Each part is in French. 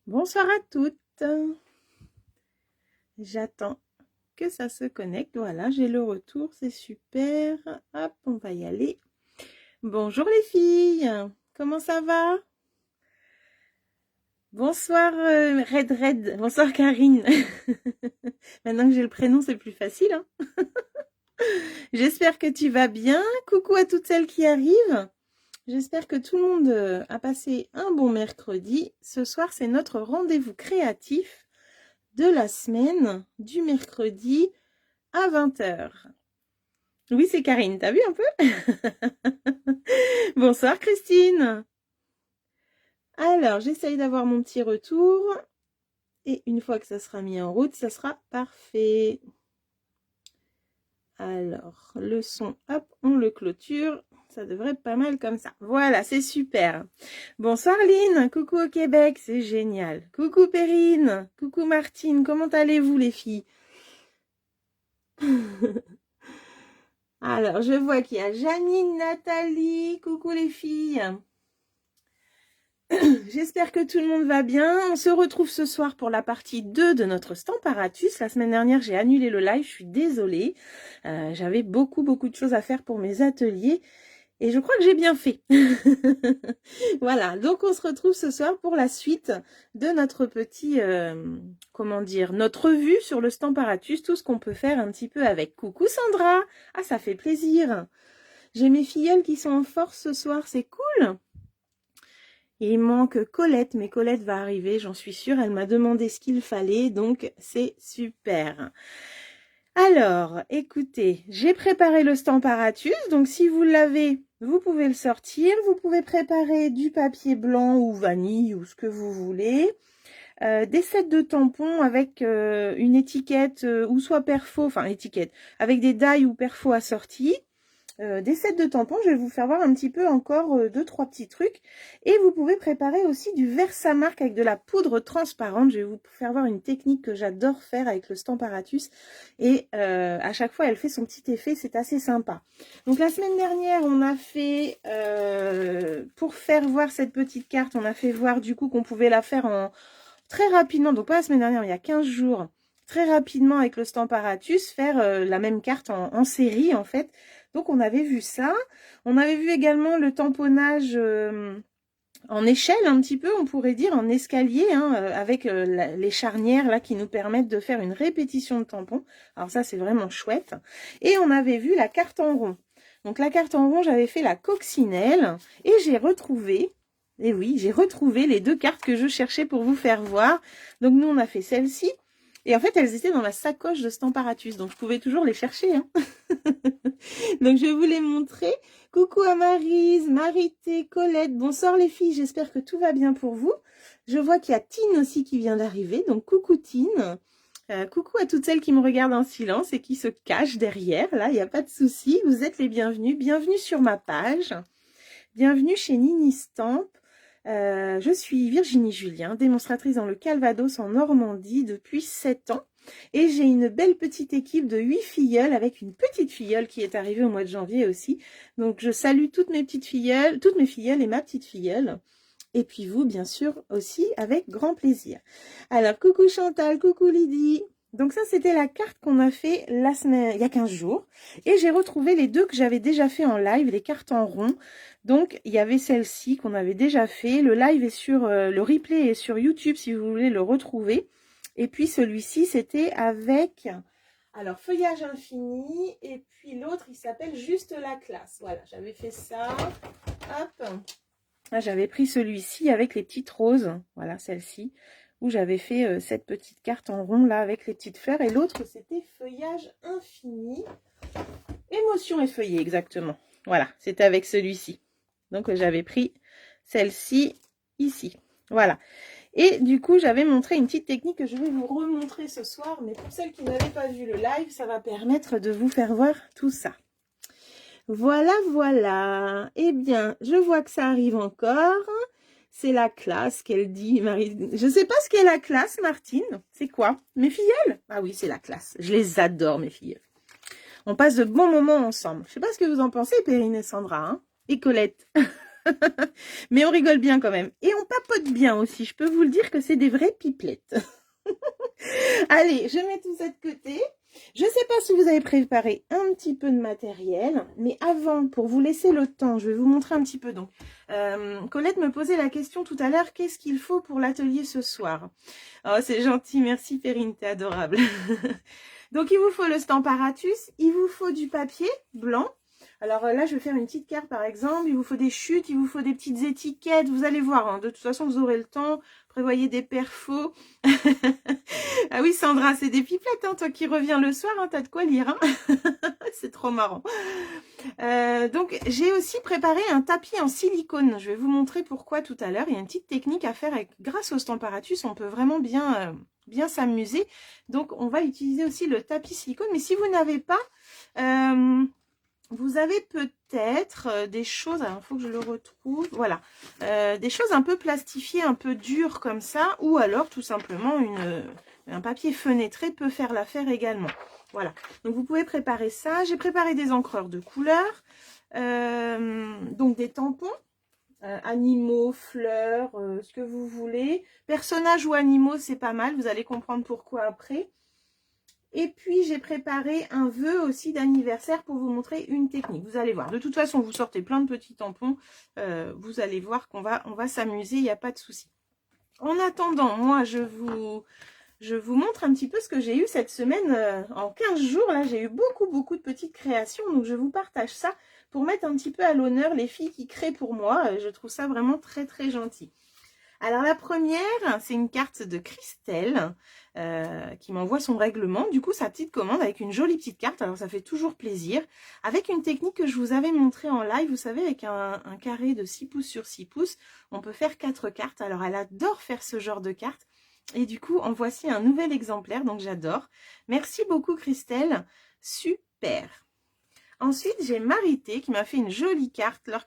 Bonsoir à toutes. J'attends que ça se connecte. Voilà, j'ai le retour, c'est super. Hop, on va y aller. Bonjour les filles, comment ça va? Bonsoir Red Red, bonsoir Karine. Maintenant que j'ai le prénom, c'est plus facile, hein. J'espère que tu vas bien. Coucou à toutes celles qui arrivent. J'espère que tout le monde a passé un bon mercredi. Ce soir, c'est notre rendez-vous créatif de la semaine du mercredi à 20h. Oui, c'est Karine, t'as vu un peu? Bonsoir Christine. Alors, j'essaye d'avoir mon petit retour. Et une fois que ça sera mis en route, ça sera parfait. Alors, le son, hop, on le clôture. Ça devrait être pas mal comme ça. Voilà, c'est super. Bonsoir Lynn, coucou au Québec, c'est génial. Coucou Perrine, coucou Martine, comment allez-vous les filles? Alors, je vois qu'il y a Janine, Nathalie, coucou les filles. J'espère que tout le monde va bien. On se retrouve ce soir pour la partie 2 de notre Stamparatus. La semaine dernière, j'ai annulé le live, je suis désolée. J'avais beaucoup de choses à faire pour mes ateliers et je crois que j'ai bien fait. Voilà, donc on se retrouve ce soir pour la suite de notre petit, comment dire, notre revue sur le Stamparatus, tout ce qu'on peut faire un petit peu avec. Coucou Sandra, ah ça fait plaisir. J'ai mes filleules qui sont en force ce soir, c'est cool. Il manque Colette, mais Colette va arriver, j'en suis sûre. Elle m'a demandé ce qu'il fallait, donc c'est super. Alors, écoutez, j'ai préparé le Stamparatus, donc si vous l'avez, vous pouvez le sortir. Vous pouvez préparer du papier blanc ou vanille ou ce que vous voulez. Des sets de tampons avec une étiquette ou soit perfo, enfin étiquette, avec des die ou perfo assortis. Des sets de tampons, je vais vous faire voir un petit peu encore 2-3 petits trucs. Et vous pouvez préparer aussi du Versamark avec de la poudre transparente. Je vais vous faire voir une technique que j'adore faire avec le Stamparatus. Et à chaque fois, elle fait son petit effet, c'est assez sympa. Donc la semaine dernière, on a fait, pour faire voir cette petite carte, on a fait voir du coup qu'on pouvait la faire en très rapidement. Donc pas la semaine dernière, mais il y a 15 jours. Très rapidement avec le Stamparatus, faire la même carte en série en fait. Donc on avait vu ça. On avait vu également le tamponnage en échelle un petit peu, on pourrait dire, en escalier, hein, avec les charnières là qui nous permettent de faire une répétition de tampons. Alors ça c'est vraiment chouette. Et on avait vu la carte en rond. Donc la carte en rond, j'avais fait la coccinelle et j'ai retrouvé, et oui, j'ai retrouvé les deux cartes que je cherchais pour vous faire voir. Donc nous on a fait celle-ci. Et en fait, elles étaient dans la sacoche de Stamparatus, donc je pouvais toujours les chercher. Hein. Donc je vais vous les montrer. Coucou à Maryse, Marité, Colette. Bonsoir les filles, j'espère que tout va bien pour vous. Je vois qu'il y a Tine aussi qui vient d'arriver, donc coucou Tine. Coucou à toutes celles qui me regardent en silence et qui se cachent derrière. Là, il n'y a pas de souci, vous êtes les bienvenus. Bienvenue sur ma page. Bienvenue chez Nini Stamp. Je suis Virginie Julien, démonstratrice dans le Calvados en Normandie depuis 7 ans. Et j'ai une belle petite équipe de 8 filleules avec une petite filleule qui est arrivée au mois de janvier aussi. Donc je salue toutes mes petites filleules, toutes mes filleules et ma petite filleule. Et puis vous, bien sûr, aussi avec grand plaisir. Alors, coucou Chantal, coucou Lydie. Donc ça, c'était la carte qu'on a fait la semaine, il y a 15 jours. Et j'ai retrouvé les deux que j'avais déjà fait en live, les cartes en rond. Donc, il y avait celle-ci qu'on avait déjà fait. Le live est sur, le replay est sur YouTube si vous voulez le retrouver. Et puis celui-ci, c'était avec, alors, Feuillage infini. Et puis l'autre, il s'appelle Juste la classe. Voilà, j'avais fait ça. Hop. Ah, j'avais pris celui-ci avec les petites roses. Voilà, celle-ci. Où j'avais fait cette petite carte en rond là avec les petites fleurs. Et l'autre, c'était Feuillage infini. Émotion effeuillée, exactement. Voilà, c'était avec celui-ci. Donc, j'avais pris celle-ci ici. Voilà. Et du coup, j'avais montré une petite technique que je vais vous remontrer ce soir. Mais pour celles qui n'avaient pas vu le live, ça va permettre de vous faire voir tout ça. Voilà, voilà. Eh bien, je vois que ça arrive encore. C'est la classe qu'elle dit, Marie. Je ne sais pas ce qu'est la classe, Martine. C'est quoi? Mes filleules? Ah oui, c'est la classe. Je les adore, mes filleules. On passe de bons moments ensemble. Je ne sais pas ce que vous en pensez, Perrine et Sandra, hein, et Colette. Mais on rigole bien quand même. Et on papote bien aussi. Je peux vous le dire que c'est des vraies pipelettes. Allez, je mets tout ça de côté. Je ne sais pas si vous avez préparé un petit peu de matériel, mais avant, pour vous laisser le temps, je vais vous montrer un petit peu. Donc, Colette me posait la question tout à l'heure, qu'est-ce qu'il faut pour l'atelier ce soir? Oh, c'est gentil, merci Perrine, t'es adorable. Donc, il vous faut le Stamparatus, il vous faut du papier blanc. Alors là, je vais faire une petite carte par exemple, il vous faut des chutes, il vous faut des petites étiquettes, vous allez voir, hein. De toute façon, vous aurez le temps, prévoyez des perfos. Ah oui, Sandra, c'est des pipelettes, hein, toi qui reviens le soir, hein, t'as de quoi lire, hein. C'est trop marrant. Donc, j'ai aussi préparé un tapis en silicone. Je vais vous montrer pourquoi tout à l'heure. Il y a une petite technique à faire grâce au Stamparatus, on peut vraiment bien s'amuser. Donc, on va utiliser aussi le tapis silicone. Mais si vous n'avez pas... vous avez peut-être des choses, alors il faut que je le retrouve, voilà, des choses un peu plastifiées, un peu dures comme ça, ou alors tout simplement un papier fenêtré peut faire l'affaire également. Voilà, donc vous pouvez préparer ça. J'ai préparé des encreurs de couleur, donc des tampons, animaux, fleurs, ce que vous voulez. Personnages ou animaux, c'est pas mal, vous allez comprendre pourquoi après. Et puis, j'ai préparé un vœu aussi d'anniversaire pour vous montrer une technique. Vous allez voir. De toute façon, vous sortez plein de petits tampons. Vous allez voir qu'on va s'amuser. Il n'y a pas de souci. En attendant, moi, je vous montre un petit peu ce que j'ai eu cette semaine. En 15 jours, là, j'ai eu beaucoup de petites créations. Donc, je vous partage ça pour mettre un petit peu à l'honneur les filles qui créent pour moi. Je trouve ça vraiment très gentil. Alors la première, c'est une carte de Christelle qui m'envoie son règlement. Du coup, sa petite commande avec une jolie petite carte. Alors ça fait toujours plaisir. Avec une technique que je vous avais montrée en live, vous savez, avec un carré de 6 pouces sur 6 pouces, on peut faire 4 cartes. Alors elle adore faire ce genre de cartes. Et du coup, en voici un nouvel exemplaire, donc j'adore. Merci beaucoup Christelle, super. Ensuite, j'ai Marité qui m'a fait une jolie carte alors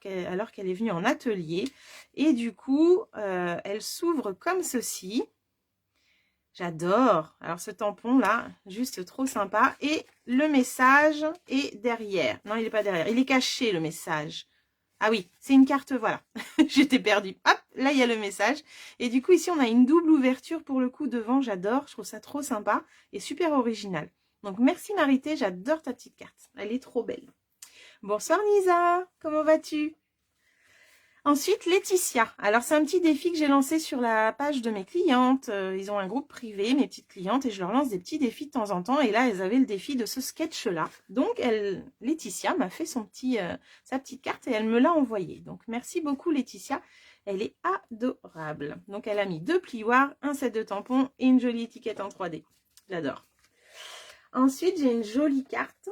qu'elle est venue en atelier. Et du coup, elle s'ouvre comme ceci. J'adore. Alors, ce tampon-là, juste trop sympa. Et le message est derrière. Non, il n'est pas derrière. Il est caché, le message. Ah oui, c'est une carte, voilà. J'étais perdue. Hop, là, il y a le message. Et du coup, ici, on a une double ouverture pour le coup devant. J'adore. Je trouve ça trop sympa et super original. Donc, merci Marité, j'adore ta petite carte. Elle est trop belle. Bonsoir Nisa, comment vas-tu? Ensuite, Laetitia. Alors, c'est un petit défi que j'ai lancé sur la page de mes clientes. Ils ont un groupe privé, mes petites clientes, et je leur lance des petits défis de temps en temps. Et là, elles avaient le défi de ce sketch-là. Donc, Laetitia m'a fait sa petite carte et elle me l'a envoyée. Donc, merci beaucoup Laetitia. Elle est adorable. Donc, elle a mis 2 plioirs, un set de tampons et une jolie étiquette en 3D. J'adore. Ensuite, j'ai une jolie carte.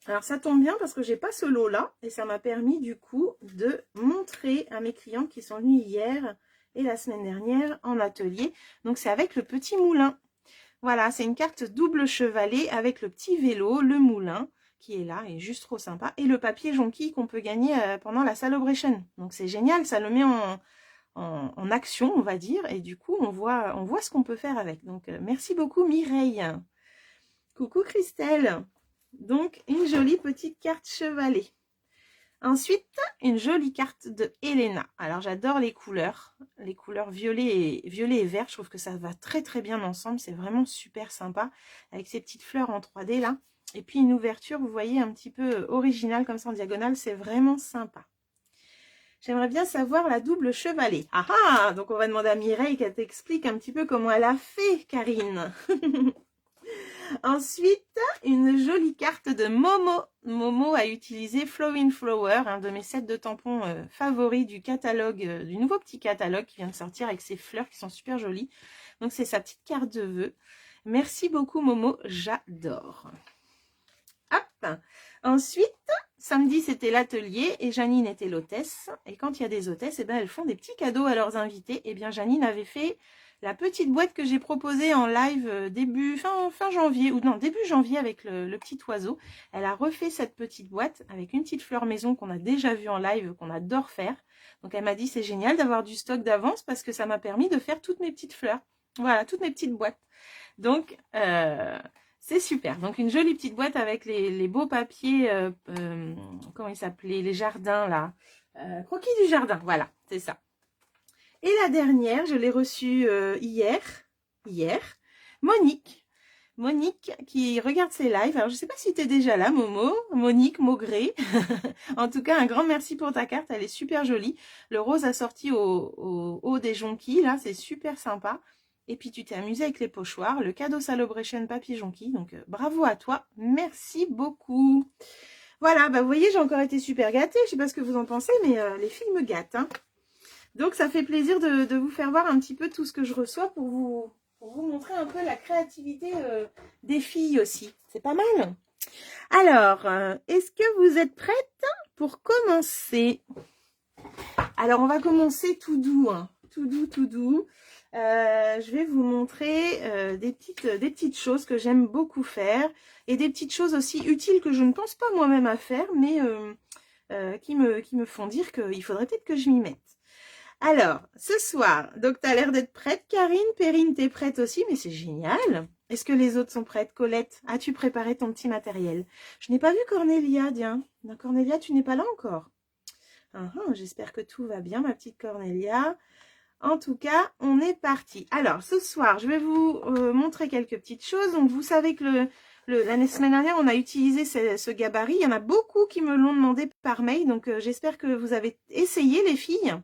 Alors, ça tombe bien parce que j'ai pas ce lot-là et ça m'a permis du coup de montrer à mes clients qui sont venus hier et la semaine dernière en atelier. Donc, c'est avec le petit moulin. Voilà, c'est une carte double chevalet avec le petit vélo, le moulin qui est là et juste trop sympa. Et le papier jonquille qu'on peut gagner pendant la celebration. Donc, c'est génial, ça le met en action, on va dire. Et du coup, on voit ce qu'on peut faire avec. Donc, merci beaucoup Mireille. Coucou Christelle. Donc, une jolie petite carte chevalet. Ensuite, une jolie carte de Elena. Alors, j'adore les couleurs violet et vert. Je trouve que ça va très bien ensemble. C'est vraiment super sympa avec ces petites fleurs en 3D là. Et puis, une ouverture, vous voyez, un petit peu originale comme ça en diagonale. C'est vraiment sympa. J'aimerais bien savoir la double chevalet. Ah ah! Donc, on va demander à Mireille qu'elle t'explique un petit peu comment elle a fait, Karine. Ensuite, une jolie carte de Momo. Momo a utilisé Flowing Flower, un de mes sets de tampons favoris du catalogue, du nouveau petit catalogue qui vient de sortir avec ses fleurs qui sont super jolies. Donc, c'est sa petite carte de vœux. Merci beaucoup, Momo. J'adore. Hop. Ensuite, samedi, c'était l'atelier et Janine était l'hôtesse. Et quand il y a des hôtesses, eh ben, elles font des petits cadeaux à leurs invités. Et bien, Janine avait fait la petite boîte que j'ai proposée en live fin janvier, ou non, début janvier avec le petit oiseau. Elle a refait cette petite boîte avec une petite fleur maison qu'on a déjà vue en live, qu'on adore faire. Donc, elle m'a dit, c'est génial d'avoir du stock d'avance parce que ça m'a permis de faire toutes mes petites fleurs. Voilà, toutes mes petites boîtes. Donc, c'est super. Donc, une jolie petite boîte avec les beaux papiers, comment ils s'appelaient, les jardins, là. Croquis du jardin, voilà, c'est ça. Et la dernière, je l'ai reçue hier, Monique qui regarde ses lives. Alors je sais pas si tu es déjà là, Monique Maugré. En tout cas, un grand merci pour ta carte, elle est super jolie. Le rose assorti au haut des jonquilles, là, c'est super sympa. Et puis tu t'es amusé avec les pochoirs, le cadeau Celebration Papy Jonquille. Donc bravo à toi, merci beaucoup. Voilà, bah vous voyez, j'ai encore été super gâtée. Je sais pas ce que vous en pensez, mais les filles me gâtent. Hein. Donc ça fait plaisir de vous faire voir un petit peu tout ce que je reçois pour vous montrer un peu la créativité des filles aussi. C'est pas mal. Alors, est-ce que vous êtes prêtes pour commencer? Alors, on va commencer tout doux, hein. Tout doux, tout doux. Je vais vous montrer des petites choses que j'aime beaucoup faire et des petites choses aussi utiles que je ne pense pas moi-même à faire, mais qui me font dire qu'il faudrait peut-être que je m'y mette. Alors, ce soir, donc tu as l'air d'être prête, Karine. Perrine, t'es prête aussi, mais c'est génial. Est-ce que les autres sont prêtes? Colette, as-tu préparé ton petit matériel? Je n'ai pas vu Cornélia, tiens. Non, Cornélia, tu n'es pas là encore. J'espère que tout va bien, ma petite Cornélia. En tout cas, on est parti. Alors, ce soir, je vais vous montrer quelques petites choses. Donc, vous savez que la semaine dernière, on a utilisé ce gabarit. Il y en a beaucoup qui me l'ont demandé par mail. Donc, j'espère que vous avez essayé, les filles.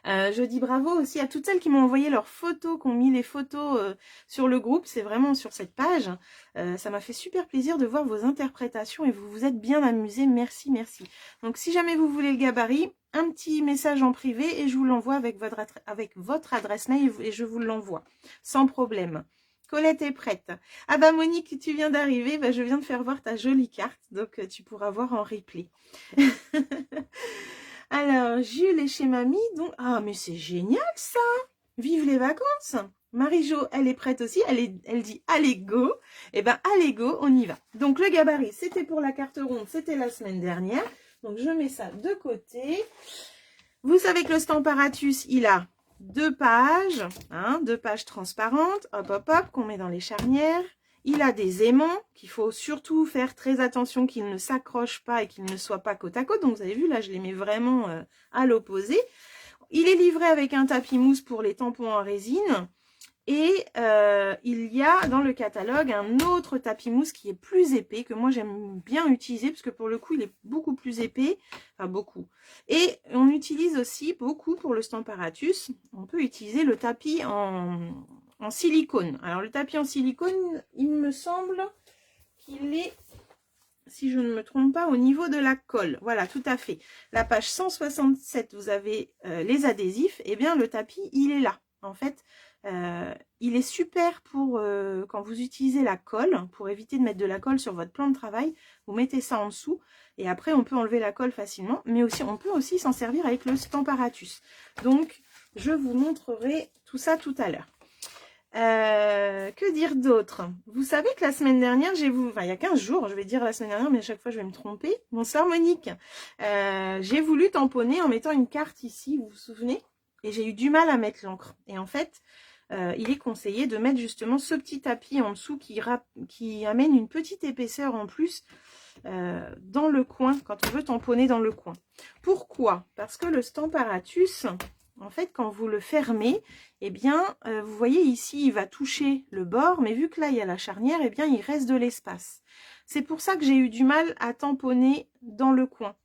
Je dis bravo aussi à toutes celles qui m'ont envoyé leurs photos, qui ont mis les photos sur le groupe. C'est vraiment sur cette page. Ça m'a fait super plaisir de voir vos interprétations et vous vous êtes bien amusés. Merci, merci. Donc, si jamais vous voulez le gabarit, un petit message en privé et je vous l'envoie avec votre adresse mail et je vous l'envoie sans problème. Colette est prête. Ah bah Monique, tu viens d'arriver, bah, je viens de faire voir ta jolie carte, donc tu pourras voir en replay. Alors, Jules est chez mamie, donc... Ah, mais c'est génial, ça! Vive les vacances! Marie-Jo, elle est prête aussi, elle dit « Allez, go !» Eh ben, allez, go, on y va. Donc, le gabarit, c'était pour la carte ronde, c'était la semaine dernière. Donc, je mets ça de côté. Vous savez que le Stamparatus, il a 2 pages, hein, 2 pages transparentes, hop, hop, hop, qu'on met dans les charnières. Il a des aimants qu'il faut surtout faire très attention qu'ils ne s'accrochent pas et qu'ils ne soient pas côte à côte. Donc, vous avez vu, là, je les mets vraiment à l'opposé. Il est livré avec un tapis mousse pour les tampons en résine. Et il y a dans le catalogue un autre tapis mousse qui est plus épais, que moi j'aime bien utiliser, parce que pour le coup, il est beaucoup plus épais. Enfin, beaucoup. Et on utilise aussi beaucoup pour le Stamparatus. On peut utiliser le tapis en silicone. Alors, le tapis en silicone, il me semble qu'il est, si je ne me trompe pas, au niveau de la colle. Voilà, tout à fait. La page 167, vous avez les adhésifs. Eh bien, le tapis, il est là. En fait, il est super pour quand vous utilisez la colle, pour éviter de mettre de la colle sur votre plan de travail. Vous mettez ça en dessous et après, on peut enlever la colle facilement. Mais aussi, on peut aussi s'en servir avec le Stamparatus. Donc, je vous montrerai tout ça tout à l'heure. Que dire d'autre? Vous savez que la semaine dernière, enfin il y a 15 jours, je vais dire la semaine dernière, mais à chaque fois je vais me tromper. Bonsoir Monique. J'ai voulu tamponner en mettant une carte ici, vous vous souvenez? Et j'ai eu du mal à mettre l'encre. Et en fait, il est conseillé de mettre justement ce petit tapis en dessous qui amène une petite épaisseur en plus dans le coin, quand on veut tamponner dans le coin. Pourquoi? Parce que le Stamparatus... En fait, quand vous le fermez, eh bien, vous voyez ici, il va toucher le bord, mais vu que là, il y a la charnière, eh bien, il reste de l'espace. C'est pour ça que j'ai eu du mal à tamponner dans le coin.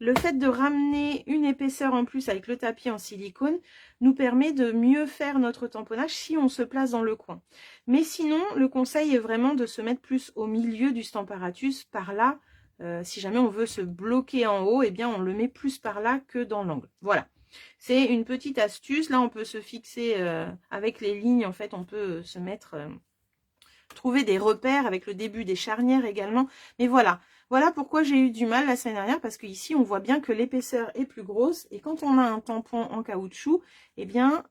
Le fait de ramener une épaisseur en plus avec le tapis en silicone nous permet de mieux faire notre tamponnage si on se place dans le coin. Mais sinon, le conseil est vraiment de se mettre plus au milieu du Stamparatus, par là. Si jamais on veut se bloquer en haut, eh bien, on le met plus par là que dans l'angle. Voilà. C'est une petite astuce. Là, on peut se fixer avec les lignes. En fait, on peut se mettre, trouver des repères avec le début des charnières également. Mais voilà. Voilà pourquoi j'ai eu du mal la semaine dernière. Parce qu'ici, on voit bien que l'épaisseur est plus grosse. Et quand on a un tampon en caoutchouc, eh bien,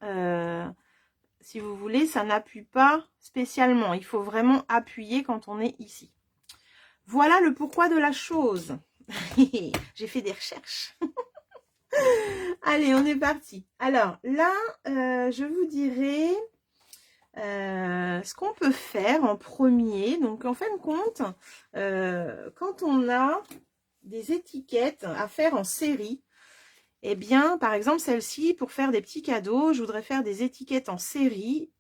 si vous voulez, ça n'appuie pas spécialement. Il faut vraiment appuyer quand on est ici. Voilà le pourquoi de la chose. J'ai fait des recherches. Allez, on est parti. Alors là, je vous dirai ce qu'on peut faire en premier. Donc en fin de compte, quand on a des étiquettes à faire en série, Eh bien, par exemple, celle-ci, pour faire des petits cadeaux, je voudrais faire des étiquettes en série.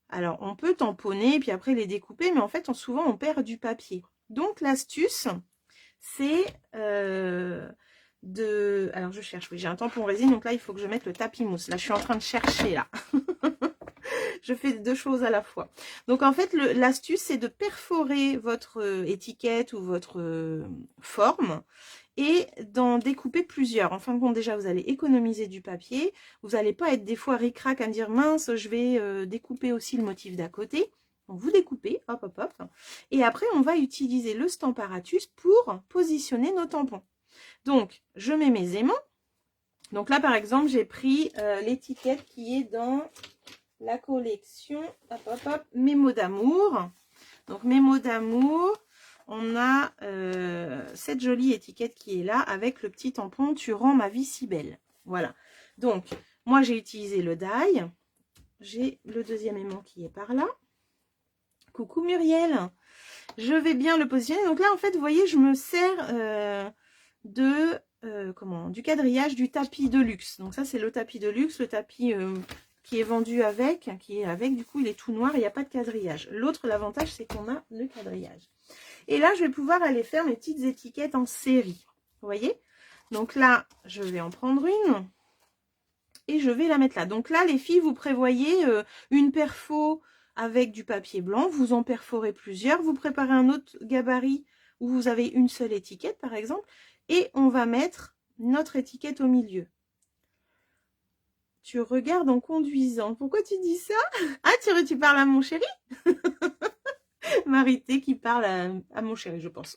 Alors, on peut tamponner, puis après les découper, mais en fait, souvent, on perd du papier. Donc, l'astuce, c'est de... Alors, je cherche, oui, j'ai un tampon résine, donc là, il faut que je mette le tapis mousse. Là, je suis en train de chercher, là. Je fais deux choses à la fois. Donc, en fait, l'astuce, c'est de perforer votre étiquette ou votre forme et d'en découper plusieurs. En fin de compte, déjà, vous allez économiser du papier. Vous n'allez pas être des fois ric-rac à dire, mince, je vais découper aussi le motif d'à côté. Donc, vous découpez, hop, hop, hop. Et après, on va utiliser le Stamparatus pour positionner nos tampons. Donc, je mets mes aimants. Donc là, par exemple, j'ai pris l'étiquette qui est dans la collection, hop, hop, hop, mes mots d'amour. Donc, mes mots d'amour, on a cette jolie étiquette qui est là avec le petit tampon « Tu rends ma vie si belle ». Voilà. Donc, moi, j'ai utilisé le die. J'ai le deuxième aimant qui est par là. Coucou Muriel. Je vais bien le positionner. Donc là, en fait, vous voyez, je me sers du quadrillage du tapis de luxe. Donc ça, c'est le tapis de luxe, le tapis qui est vendu avec, du coup, il est tout noir, il n'y a pas de quadrillage. L'autre, l'avantage, c'est qu'on a le quadrillage. Et là, je vais pouvoir aller faire mes petites étiquettes en série. Vous voyez? Donc là, je vais en prendre une et je vais la mettre là. Donc là, les filles, vous prévoyez une perfo avec du papier blanc. Vous en perforez plusieurs. Vous préparez un autre gabarit où vous avez une seule étiquette, par exemple. Et on va mettre notre étiquette au milieu. Tu regardes en conduisant. Pourquoi tu dis ça? Ah, tu parles à mon chéri? Marité qui parle à mon chéri, je pense.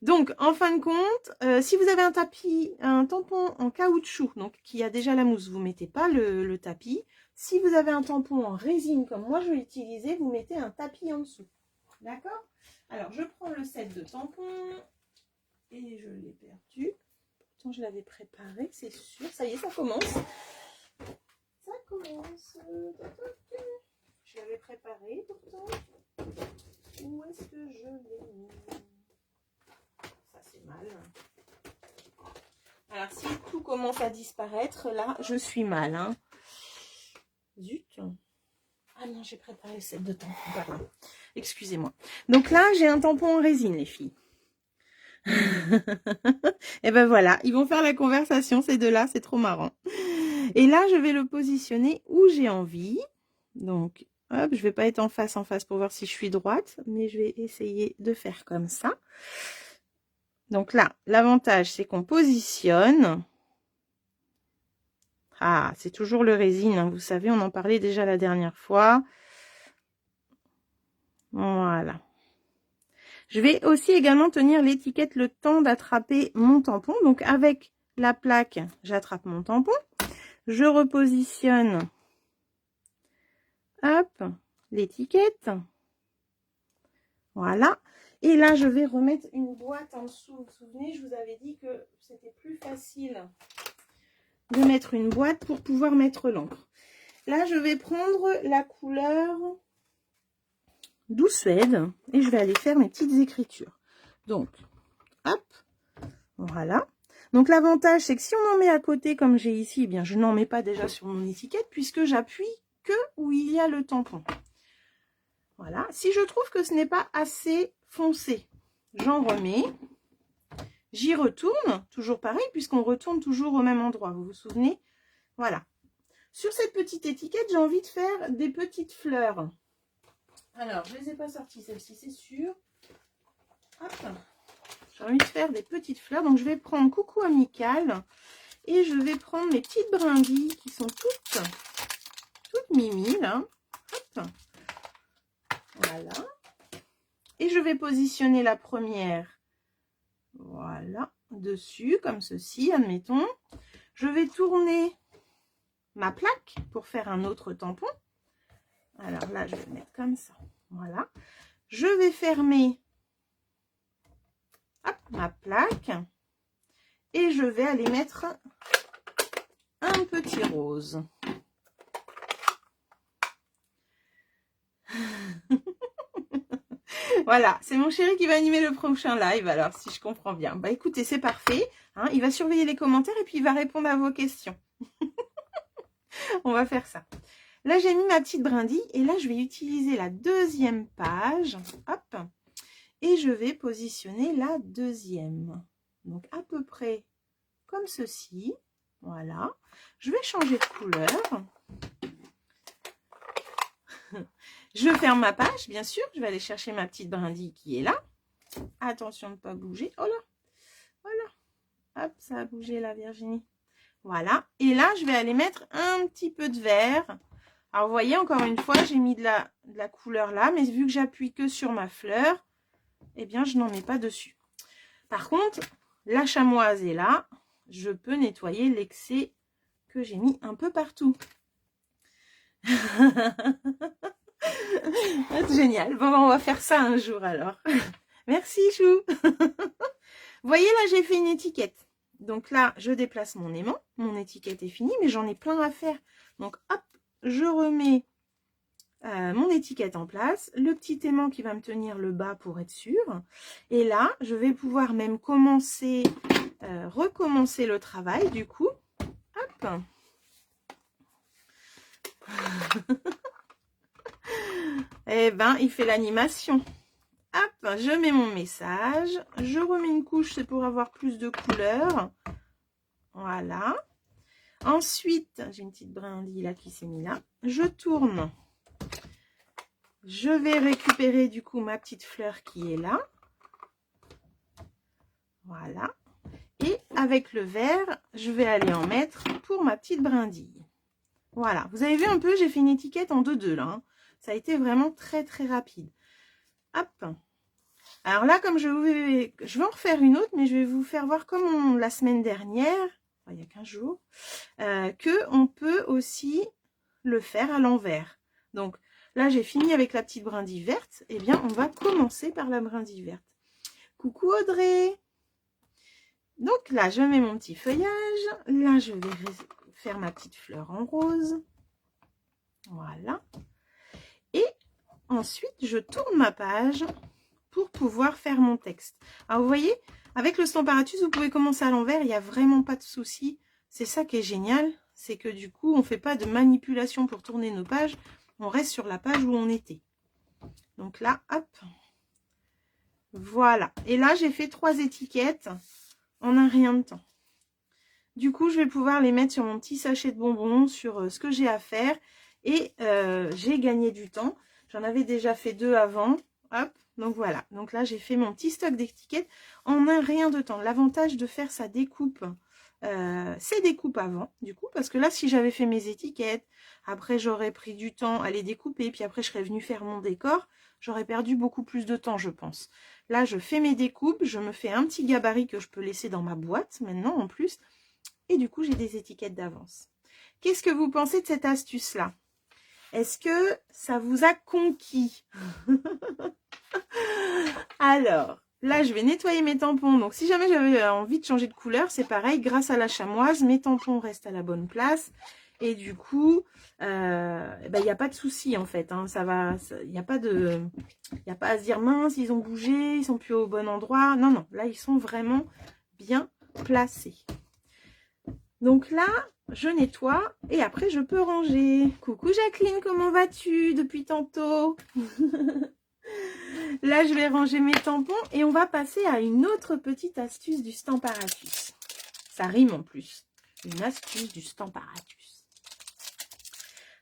Donc, en fin de compte, si vous avez un tampon en caoutchouc, donc qui a déjà la mousse, vous ne mettez pas le tapis. Si vous avez un tampon en résine, comme moi je vais utiliser, vous mettez un tapis en dessous. D'accord? Alors, je prends le set de tampons et je l'ai perdu. Pourtant, je l'avais préparé, c'est sûr. Ça y est, ça commence. Ça commence. Je l'avais préparé pourtant. Où est-ce que je l'ai mis? Ça, c'est mal. Alors, si tout commence à disparaître, là, je suis mal. Hein. Zut. Ah non, j'ai préparé le set de tampons. Pardon. Excusez-moi. Donc là, j'ai un tampon en résine, les filles. Et ben voilà, ils vont faire la conversation, ces deux-là, c'est trop marrant. Et là, je vais le positionner où j'ai envie. Donc, hop, je vais pas être en face pour voir si je suis droite, mais je vais essayer de faire comme ça. Donc là, l'avantage, c'est qu'on positionne. Ah, c'est toujours le résine, hein, vous savez, on en parlait déjà la dernière fois. Voilà. Je vais aussi également tenir l'étiquette le temps d'attraper mon tampon. Donc, avec la plaque, j'attrape mon tampon. Je repositionne, hop, l'étiquette. Voilà. Et là, je vais remettre une boîte en dessous. Vous vous souvenez, je vous avais dit que c'était plus facile de mettre une boîte pour pouvoir mettre l'encre. Là, je vais prendre la couleur Douce Suède et je vais aller faire mes petites écritures. Donc, hop, voilà. Donc, l'avantage, c'est que si on en met à côté, comme j'ai ici, eh bien, je n'en mets pas déjà sur mon étiquette puisque j'appuie que où il y a le tampon. Voilà. Si je trouve que ce n'est pas assez foncé, j'en remets. J'y retourne, toujours pareil, puisqu'on retourne toujours au même endroit. Vous vous souvenez? Voilà. Sur cette petite étiquette, j'ai envie de faire des petites fleurs. Alors, je ne les ai pas sorties, celles-ci, c'est sûr. Hop. J'ai envie de faire des petites fleurs. Donc, je vais prendre Coucou Amical. Et je vais prendre mes petites brindilles qui sont toutes mimi, là. Hop. Voilà. Et je vais positionner la première. Voilà. Dessus, comme ceci, admettons. Je vais tourner ma plaque pour faire un autre tampon. Alors là, je vais le mettre comme ça. Voilà. Je vais fermer hop, ma plaque et je vais aller mettre un petit rose. Voilà, c'est mon chéri qui va animer le prochain live, alors si je comprends bien. Bah écoutez, c'est parfait. Hein, il va surveiller les commentaires et puis il va répondre à vos questions. On va faire ça. Là, j'ai mis ma petite brindille et là, je vais utiliser la deuxième page. Hop. Et je vais positionner la deuxième. Donc, à peu près comme ceci. Voilà. Je vais changer de couleur. Je ferme ma page, bien sûr. Je vais aller chercher ma petite brindille qui est là. Attention de ne pas bouger. Oh là. Voilà. Hop, ça a bougé là, Virginie. Voilà. Et là, je vais aller mettre un petit peu de vert. Alors, vous voyez, encore une fois, j'ai mis de la couleur là. Mais vu que j'appuie que sur ma fleur, eh bien, je n'en mets pas dessus. Par contre, la chamoise est là. Je peux nettoyer l'excès que j'ai mis un peu partout. C'est génial. Bon, on va faire ça un jour alors. Merci, Chou. Vous voyez, là, j'ai fait une étiquette. Donc là, je déplace mon aimant. Mon étiquette est finie, mais j'en ai plein à faire. Donc, hop, je remets mon étiquette en place. Le petit aimant qui va me tenir le bas pour être sûr. Et là, je vais pouvoir même commencer, recommencer le travail, du coup. Hop. Eh ben, il fait l'animation. Hop, je mets mon message. Je remets une couche, c'est pour avoir plus de couleurs. Voilà. Ensuite, j'ai une petite brindille là qui s'est mise là. Je tourne. Je vais récupérer du coup ma petite fleur qui est là. Voilà. Et avec le vert, je vais aller en mettre pour ma petite brindille. Voilà. Vous avez vu un peu, j'ai fait une étiquette en 2-2 là. Hein. Ça a été vraiment très très rapide. Hop. Alors là, comme je vais en refaire une autre, mais je vais vous faire voir comme la semaine dernière, il y a 15 jours, qu'on peut aussi le faire à l'envers. Donc là, j'ai fini avec la petite brindille verte. Eh bien, on va commencer par la brindille verte. Coucou Audrey. Donc là, je mets mon petit feuillage. Là, je vais faire ma petite fleur en rose. Voilà. Et ensuite, je tourne ma page pour pouvoir faire mon texte. Alors, vous voyez, avec le Stamparatus, vous pouvez commencer à l'envers. Il n'y a vraiment pas de souci. C'est ça qui est génial. C'est que du coup, on ne fait pas de manipulation pour tourner nos pages. On reste sur la page où on était. Donc là, hop. Voilà. Et là, j'ai fait 3 étiquettes en un rien de temps. Du coup, je vais pouvoir les mettre sur mon petit sachet de bonbons, sur ce que j'ai à faire. Et j'ai gagné du temps. J'en avais déjà fait 2 avant. Hop. Donc voilà. Donc là, j'ai fait mon petit stock d'étiquettes en un rien de temps. L'avantage de faire sa découpe, c'est découpe avant, du coup. Parce que là, si j'avais fait mes étiquettes, après, j'aurais pris du temps à les découper. Puis après, je serais venue faire mon décor. J'aurais perdu beaucoup plus de temps, je pense. Là, je fais mes découpes. Je me fais un petit gabarit que je peux laisser dans ma boîte maintenant, en plus. Et du coup, j'ai des étiquettes d'avance. Qu'est-ce que vous pensez de cette astuce-là? Est-ce que ça vous a conquis? Alors, là, je vais nettoyer mes tampons. Donc, si jamais j'avais envie de changer de couleur, c'est pareil. Grâce à la chamoise, mes tampons restent à la bonne place. Et du coup, il n'y a pas de souci, en fait. Hein, il n'y a pas à se dire, mince, ils ont bougé, ils sont plus au bon endroit. Non, non, là, ils sont vraiment bien placés. Donc là, je nettoie et après, je peux ranger. Coucou Jacqueline, comment vas-tu depuis tantôt? Là, je vais ranger mes tampons et on va passer à une autre petite astuce du Stamparatus. Ça rime en plus. Une astuce du Stamparatus.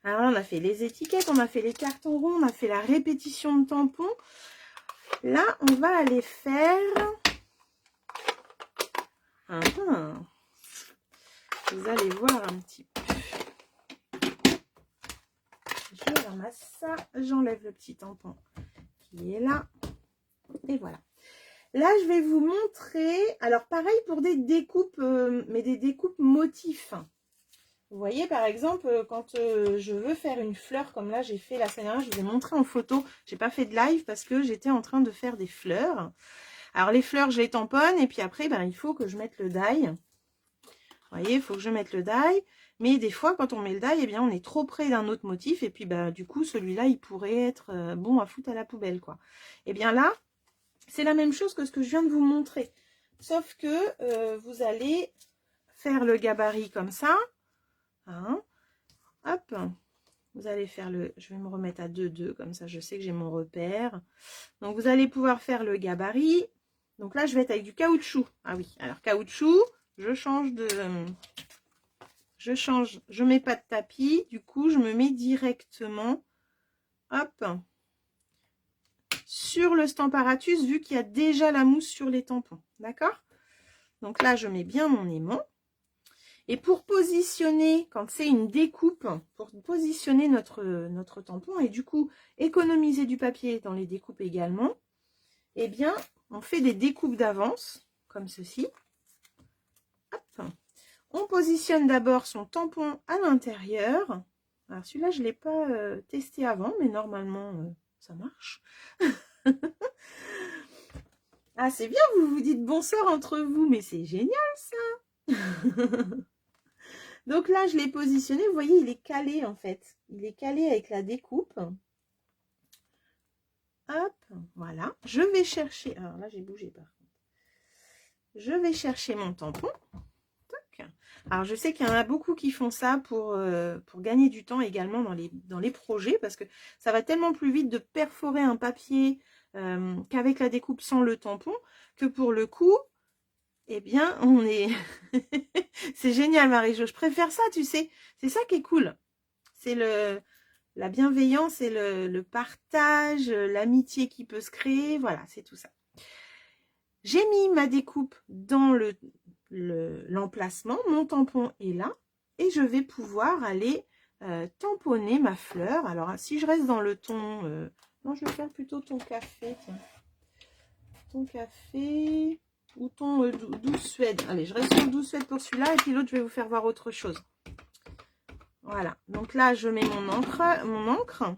Alors là, on a fait les étiquettes, on a fait les cartons ronds, on a fait la répétition de tampons. Là, on va aller faire... Vous allez voir un petit peu. Je ramasse ça, j'enlève le petit tampon qui est là. Et voilà. Là, je vais vous montrer, alors pareil pour des découpes, mais des découpes motifs. Vous voyez, par exemple, quand je veux faire une fleur, comme là, j'ai fait la semaine dernière, je vous ai montré en photo. J'ai pas fait de live parce que j'étais en train de faire des fleurs. Alors, les fleurs, je les tamponne et puis après, ben, il faut que je mette le die. Vous voyez, il faut que je mette le die. Mais des fois, quand on met le die, eh bien, on est trop près d'un autre motif. Et puis, bah, du coup, celui-là, il pourrait être bon à foutre à la poubelle, quoi. Eh bien là, c'est la même chose que ce que je viens de vous montrer. Sauf que vous allez faire le gabarit comme ça. Hein, hop. Vous allez faire le... Je vais me remettre à 2,2. Comme ça, je sais que j'ai mon repère. Donc, vous allez pouvoir faire le gabarit. Donc là, je vais être avec du caoutchouc. Ah oui, alors caoutchouc, je change de... je mets pas de tapis, du coup, je me mets directement, hop, sur le Stamparatus, vu qu'il y a déjà la mousse sur les tampons, d'accord? Donc là, je mets bien mon aimant. Et pour positionner, quand c'est une découpe, pour positionner notre tampon, et du coup, économiser du papier dans les découpes également, eh bien, on fait des découpes d'avance, comme ceci. Hop. On positionne d'abord son tampon à l'intérieur. Alors celui-là, je ne l'ai pas testé avant, mais normalement, ça marche. Ah, c'est bien, vous vous dites bonsoir entre vous, mais c'est génial ça. Donc là, je l'ai positionné, vous voyez, il est calé en fait. Il est calé avec la découpe. Hop, voilà. Je vais chercher, alors là, j'ai bougé par contre. Je vais chercher mon tampon. Alors, je sais qu'il y en a beaucoup qui font ça pour gagner du temps également dans les projets, parce que ça va tellement plus vite de perforer un papier qu'avec la découpe sans le tampon, que pour le coup, eh bien, on est... C'est génial, Marie-Jo. Je préfère ça, tu sais. C'est ça qui est cool. C'est la bienveillance et le partage, l'amitié qui peut se créer. Voilà, c'est tout ça. J'ai mis ma découpe dans l'emplacement, mon tampon est là et je vais pouvoir aller tamponner ma fleur. Alors si je reste dans le ton, non je vais faire plutôt ton café, tiens. Ton café ou ton douce Suède. Allez, je reste sur le douce Suède pour celui-là et puis l'autre je vais vous faire voir autre chose. Voilà, donc là je mets mon encre.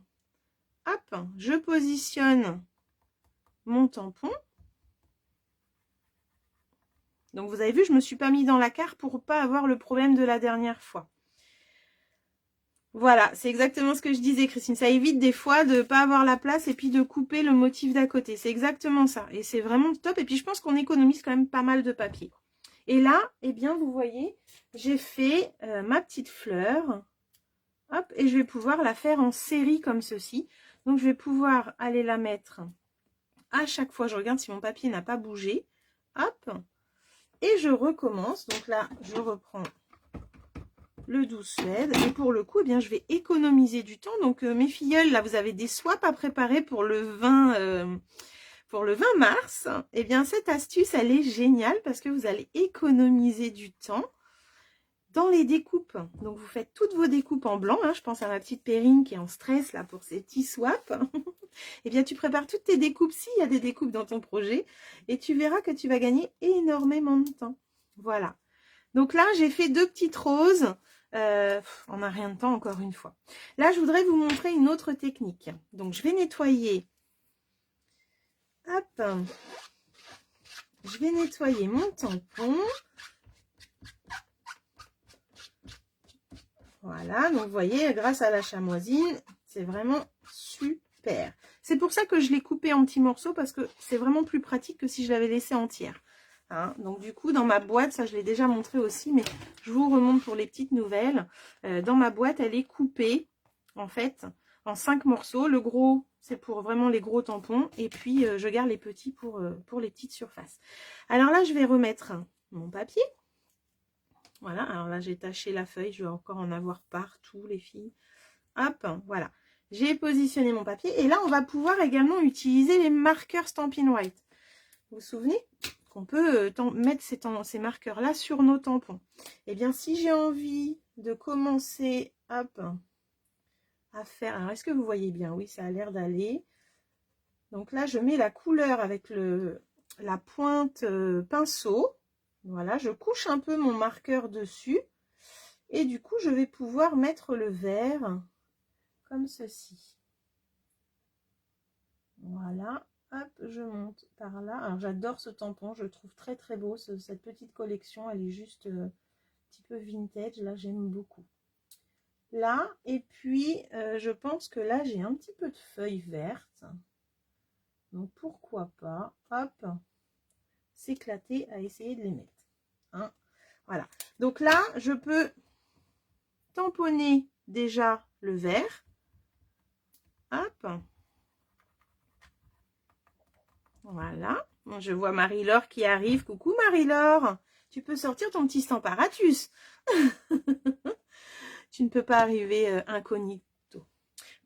Hop, je positionne mon tampon. Donc, vous avez vu, je ne me suis pas mis dans la carte pour ne pas avoir le problème de la dernière fois. Voilà, c'est exactement ce que je disais, Christine. Ça évite des fois de ne pas avoir la place et puis de couper le motif d'à côté. C'est exactement ça. Et c'est vraiment top. Et puis, je pense qu'on économise quand même pas mal de papier. Et là, eh bien, vous voyez, j'ai fait ma petite fleur. Hop, et je vais pouvoir la faire en série comme ceci. Donc, je vais pouvoir aller la mettre à chaque fois. Je regarde si mon papier n'a pas bougé. Hop. Et je recommence. Donc là, je reprends le douce Suède. Et pour le coup, eh bien, je vais économiser du temps. Donc, mes filleuls, là, vous avez des swaps à préparer pour le 20 mars. Eh bien, cette astuce, elle est géniale parce que vous allez économiser du temps dans les découpes. Donc, vous faites toutes vos découpes en blanc. Hein. Je pense à ma petite Perrine qui est en stress, là, pour ses petits swaps. Eh bien, tu prépares toutes tes découpes, s'il y a des découpes dans ton projet, et tu verras que tu vas gagner énormément de temps. Voilà. Donc là, j'ai fait 2 petites roses. On n'a rien de temps, encore une fois. Là, je voudrais vous montrer une autre technique. Donc, je vais nettoyer. Hop. Je vais nettoyer mon tampon. Voilà. Donc, vous voyez, grâce à la chamoisine, c'est vraiment super. C'est pour ça que je l'ai coupé en petits morceaux, parce que c'est vraiment plus pratique que si je l'avais laissé entière. Hein, donc du coup, dans ma boîte, ça je l'ai déjà montré aussi, mais je vous remonte pour les petites nouvelles. Dans ma boîte, elle est coupée, en fait, en 5 morceaux. Le gros, c'est pour vraiment les gros tampons. Et puis, je garde les petits pour les petites surfaces. Alors là, je vais remettre mon papier. Voilà, alors là, j'ai taché la feuille. Je vais encore en avoir partout, les filles. Hop, voilà. J'ai positionné mon papier. Et là, on va pouvoir également utiliser les marqueurs Stampin' White. Vous vous souvenez qu'on peut mettre ces marqueurs-là sur nos tampons. Eh bien, si j'ai envie de commencer, hop, à faire... Alors, est-ce que vous voyez bien? Oui, ça a l'air d'aller. Donc là, je mets la couleur avec la pointe pinceau. Voilà, je couche un peu mon marqueur dessus. Et du coup, je vais pouvoir mettre le vert comme ceci. Voilà. Hop, je monte par là. Alors, j'adore ce tampon. Je le trouve très, très beau. Cette petite collection, elle est juste petit peu vintage, là j'aime beaucoup. Là, et puis je pense que là j'ai un petit peu de feuilles vertes. Donc pourquoi pas, hop, s'éclater à essayer de les mettre. Hein, voilà. Donc là, je peux tamponner déjà le vert. Hop. Voilà. Bon, je vois Marie-Laure qui arrive. Coucou Marie-Laure. Tu peux sortir ton petit Stamparatus. Tu ne peux pas arriver incognito.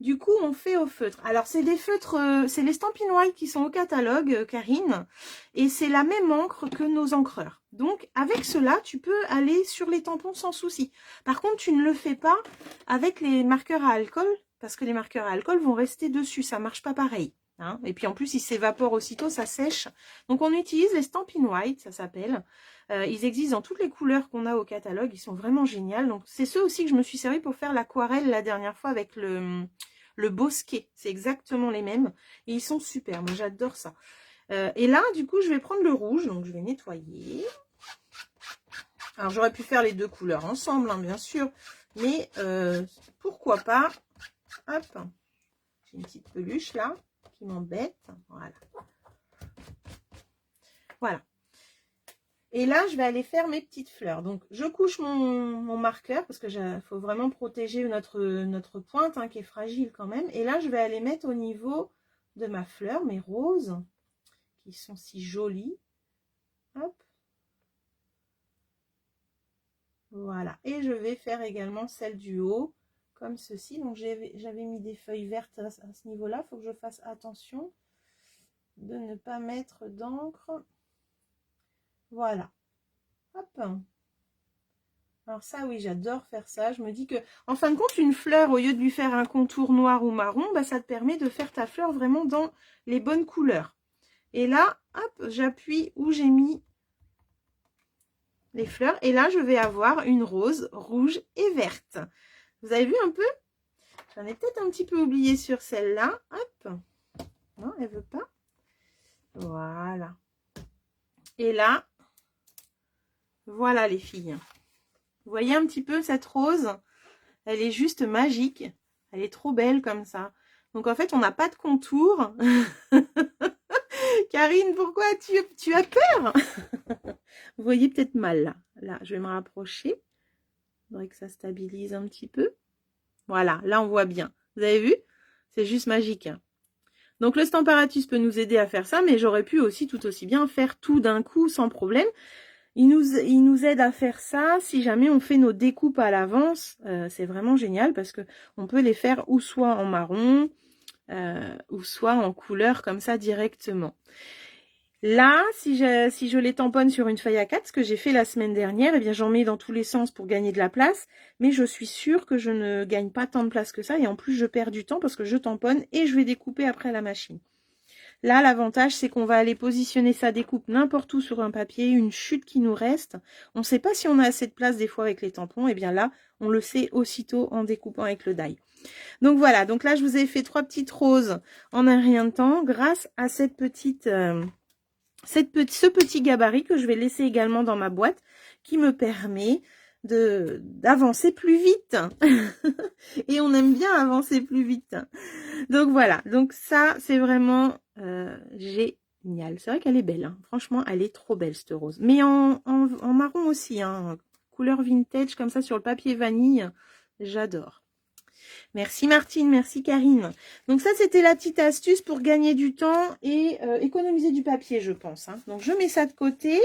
Du coup, on fait au feutre. Alors, c'est des feutres, c'est les Stampin' White qui sont au catalogue, Karine. Et c'est la même encre que nos encreurs. Donc, avec cela, tu peux aller sur les tampons sans souci. Par contre, tu ne le fais pas avec les marqueurs à alcool, parce que les marqueurs à alcool vont rester dessus. Ça marche pas pareil. Hein. Et puis, en plus, ils s'évaporent aussitôt, ça sèche. Donc, on utilise les Stampin' White, ça s'appelle. Ils existent dans toutes les couleurs qu'on a au catalogue. Ils sont vraiment géniaux. Donc, c'est ceux aussi que je me suis servi pour faire l'aquarelle la dernière fois avec le bosquet. C'est exactement les mêmes. Et ils sont super. Moi, j'adore ça. Et là, du coup, je vais prendre le rouge. Donc, je vais nettoyer. Alors, j'aurais pu faire les deux couleurs ensemble, hein, bien sûr. Mais pourquoi pas. Hop. J'ai une petite peluche là qui m'embête. Voilà. Voilà. Et là, je vais aller faire mes petites fleurs. Donc, je couche mon marqueur parce que faut vraiment protéger notre pointe hein, qui est fragile quand même. Et là, je vais aller mettre au niveau de ma fleur, mes roses, qui sont si jolies. Hop. Voilà. Et je vais faire également celle du haut, comme ceci. Donc, j'avais mis des feuilles vertes à ce niveau-là. Il faut que je fasse attention de ne pas mettre d'encre. Voilà. Hop. Alors ça, oui, j'adore faire ça. Je me dis que, en fin de compte, une fleur, au lieu de lui faire un contour noir ou marron, bah, ça te permet de faire ta fleur vraiment dans les bonnes couleurs. Et là, hop, j'appuie où j'ai mis les fleurs. Et là, je vais avoir une rose rouge et verte. Vous avez vu un peu? J'en ai peut-être un petit peu oublié sur celle-là. Hop. Non, elle veut pas. Voilà. Et là, voilà les filles. Vous voyez un petit peu cette rose? Elle est juste magique. Elle est trop belle comme ça. Donc en fait, on n'a pas de contour. Karine, pourquoi tu as peur? Vous voyez peut-être mal là. Là, je vais me rapprocher. Il faudrait que ça stabilise un petit peu. Voilà, là on voit bien. Vous avez vu? C'est juste magique. Donc le Stamparatus peut nous aider à faire ça, mais j'aurais pu aussi tout aussi bien faire tout d'un coup sans problème. Il nous aide à faire ça si jamais on fait nos découpes à l'avance. C'est vraiment génial parce que on peut les faire ou soit en marron ou soit en couleur comme ça directement. Là, si je les tamponne sur une feuille A4, ce que j'ai fait la semaine dernière, eh bien j'en mets dans tous les sens pour gagner de la place. Mais je suis sûre que je ne gagne pas tant de place que ça. Et en plus, je perds du temps parce que je tamponne et je vais découper après la machine. Là, l'avantage, c'est qu'on va aller positionner sa découpe n'importe où sur un papier, une chute qui nous reste. On ne sait pas si on a assez de place des fois avec les tampons. Et bien là, on le sait aussitôt en découpant avec le die. Donc voilà, donc là, je vous ai fait 3 petites roses en un rien de temps grâce à ce petit gabarit que je vais laisser également dans ma boîte qui me permet d'avancer plus vite. Et on aime bien avancer plus vite. Donc voilà, donc ça c'est vraiment génial. C'est vrai qu'elle est belle, hein. Franchement elle est trop belle cette rose. Mais en marron aussi, hein. Couleur vintage comme ça sur le papier vanille, j'adore. Merci Martine, merci Karine. Donc ça c'était la petite astuce pour gagner du temps et économiser du papier je pense. Hein. Donc je mets ça de côté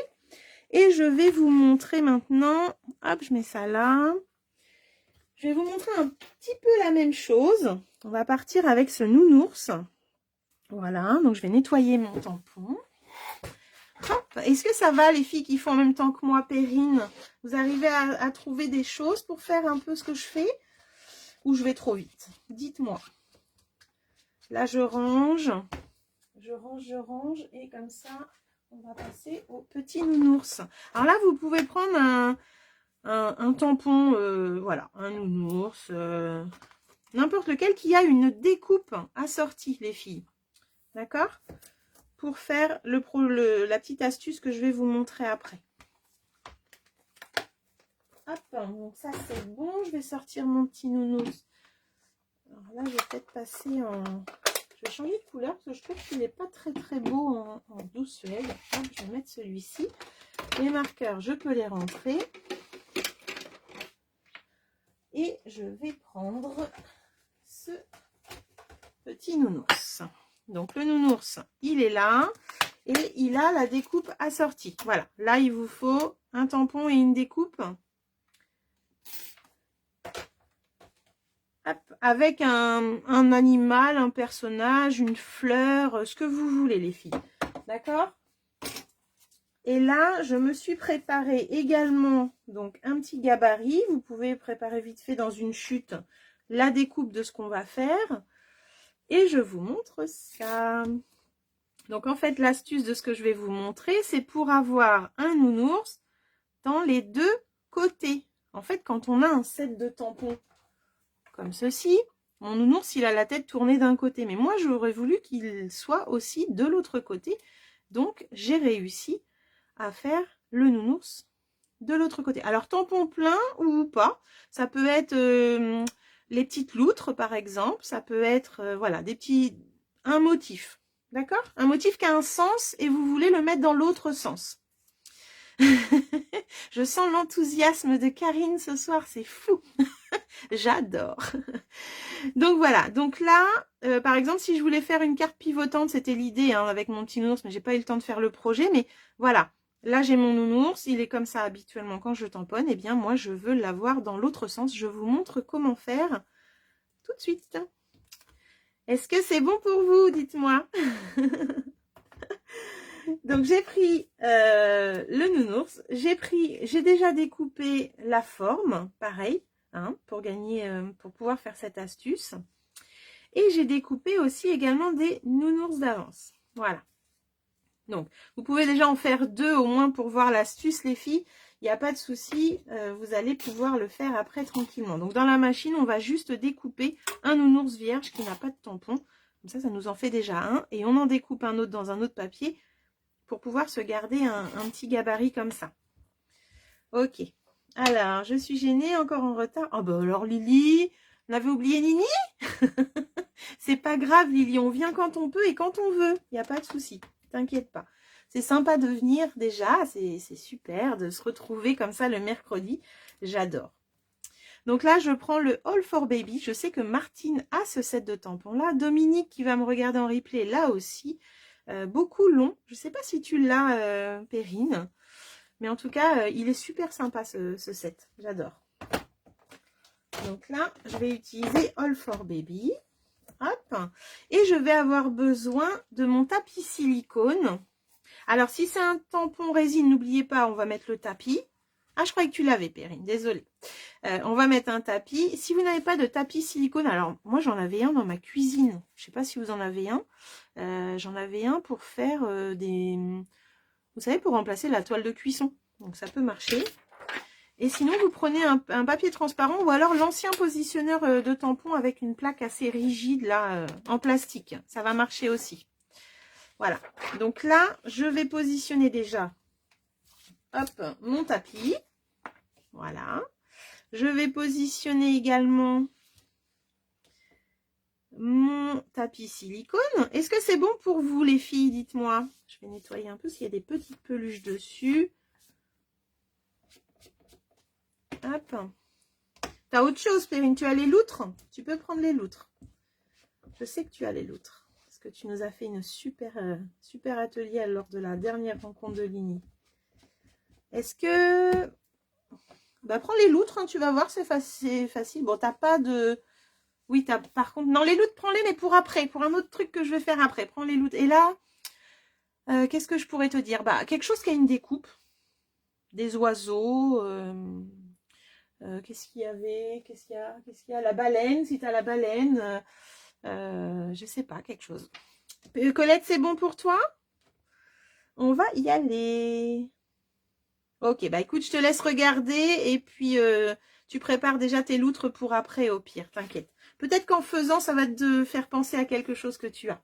et je vais vous montrer maintenant. Hop, je mets ça là. Je vais vous montrer un petit peu la même chose. On va partir avec ce nounours. Voilà, donc je vais nettoyer mon tampon. Est-ce que ça va les filles qui font en même temps que moi, Perrine? Vous arrivez à trouver des choses pour faire un peu ce que je fais? Ou je vais trop vite? Dites-moi. Là, je range. Je range. Et comme ça, on va passer au petit nounours. Alors là, vous pouvez prendre un tampon, voilà, un nounours, n'importe lequel qui a une découpe assortie, les filles. D'accord? Pour faire la petite astuce que je vais vous montrer après. Hop, donc ça c'est bon. Je vais sortir mon petit nounours. Alors là, je vais peut-être passer en... Je vais changer de couleur parce que je trouve qu'il n'est pas très très beau en douce suède. Hop, je vais mettre celui-ci. Les marqueurs, je peux les rentrer. Et je vais prendre ce petit nounours. Donc le nounours, il est là. Et il a la découpe assortie. Voilà, là il vous faut un tampon et une découpe. Hop, avec un animal, un personnage, une fleur, ce que vous voulez les filles. D'accord? Et là, je me suis préparé également donc un petit gabarit. Vous pouvez préparer vite fait dans une chute la découpe de ce qu'on va faire. Et je vous montre ça. Donc en fait, l'astuce de ce que je vais vous montrer, c'est pour avoir un nounours dans les deux côtés. En fait, quand on a un set de tampons comme ceci, mon nounours, il a la tête tournée d'un côté. Mais moi, j'aurais voulu qu'il soit aussi de l'autre côté. Donc, j'ai réussi à faire le nounours de l'autre côté. Alors, tampon plein ou pas. Ça peut être les petites loutres, par exemple. Ça peut être, voilà, un motif. D'accord? Un motif qui a un sens et vous voulez le mettre dans l'autre sens. Je sens l'enthousiasme de Karine ce soir, c'est fou. J'adore. Donc voilà, donc là, par exemple, si je voulais faire une carte pivotante, c'était l'idée hein, avec mon petit nounours, mais j'ai pas eu le temps de faire le projet. Mais voilà, là j'ai mon nounours, il est comme ça habituellement quand je tamponne. Eh bien moi, je veux l'avoir dans l'autre sens. Je vous montre comment faire tout de suite. Est-ce que c'est bon pour vous? Dites-moi. Donc j'ai pris le nounours, j'ai déjà découpé la forme, pareil, hein, pour pouvoir faire cette astuce. Et j'ai découpé aussi également des nounours d'avance. Voilà. Donc vous pouvez déjà en faire deux au moins pour voir l'astuce les filles. Il n'y a pas de souci, vous allez pouvoir le faire après tranquillement. Donc dans la machine, on va juste découper un nounours vierge qui n'a pas de tampon. Comme ça nous en fait déjà un. Et on en découpe un autre dans un autre papier pour pouvoir se garder un petit gabarit comme ça. Ok. Alors, je suis gênée, encore en retard. Oh bah alors Lily, on avait oublié Nini. C'est pas grave Lily, on vient quand on peut et quand on veut. Il n'y a pas de souci, t'inquiète pas. C'est sympa de venir déjà, c'est super de se retrouver comme ça le mercredi. J'adore. Donc là, je prends le All for Baby. Je sais que Martine a ce set de tampons là. Dominique qui va me regarder en replay là aussi. Beaucoup long. Je ne sais pas si tu l'as, Perrine. Mais en tout cas, il est super sympa ce set. J'adore. Donc là, je vais utiliser All for Baby. Hop. Et je vais avoir besoin de mon tapis silicone. Alors, si c'est un tampon résine, n'oubliez pas, on va mettre le tapis. Ah, je croyais que tu l'avais, Perrine. Désolée. On va mettre un tapis. Si vous n'avez pas de tapis silicone, alors moi, j'en avais un dans ma cuisine. Je ne sais pas si vous en avez un. J'en avais un pour faire vous savez, pour remplacer la toile de cuisson. Donc, ça peut marcher. Et sinon, vous prenez un papier transparent ou alors l'ancien positionneur de tampon avec une plaque assez rigide, là, en plastique. Ça va marcher aussi. Voilà. Donc là, je vais positionner déjà, hop, mon tapis. Voilà. Je vais positionner également mon tapis silicone. Est-ce que c'est bon pour vous, les filles? Dites-moi. Je vais nettoyer un peu s'il y a des petites peluches dessus. Hop. T'as autre chose, Perrine? Tu as les loutres? Tu peux prendre les loutres. Je sais que tu as les loutres. Parce que tu nous as fait une super atelier lors de la dernière rencontre de Lini. Est-ce que... Bah, prends les loutres, hein, tu vas voir, c'est facile. Bon, t'as pas de... Oui, par contre... Non, les loutres, prends-les, mais pour après. Pour un autre truc que je vais faire après. Prends les loutres. Et là, qu'est-ce que je pourrais te dire? Bah, quelque chose qui a une découpe. Des oiseaux... qu'est-ce qu'il y avait? Qu'est-ce qu'il y a? La baleine, si tu as la baleine. Je sais pas, quelque chose. Colette, c'est bon pour toi? On va y aller. Ok, bah écoute, je te laisse regarder et puis tu prépares déjà tes loutres pour après au pire, t'inquiète. Peut-être qu'en faisant, ça va te faire penser à quelque chose que tu as.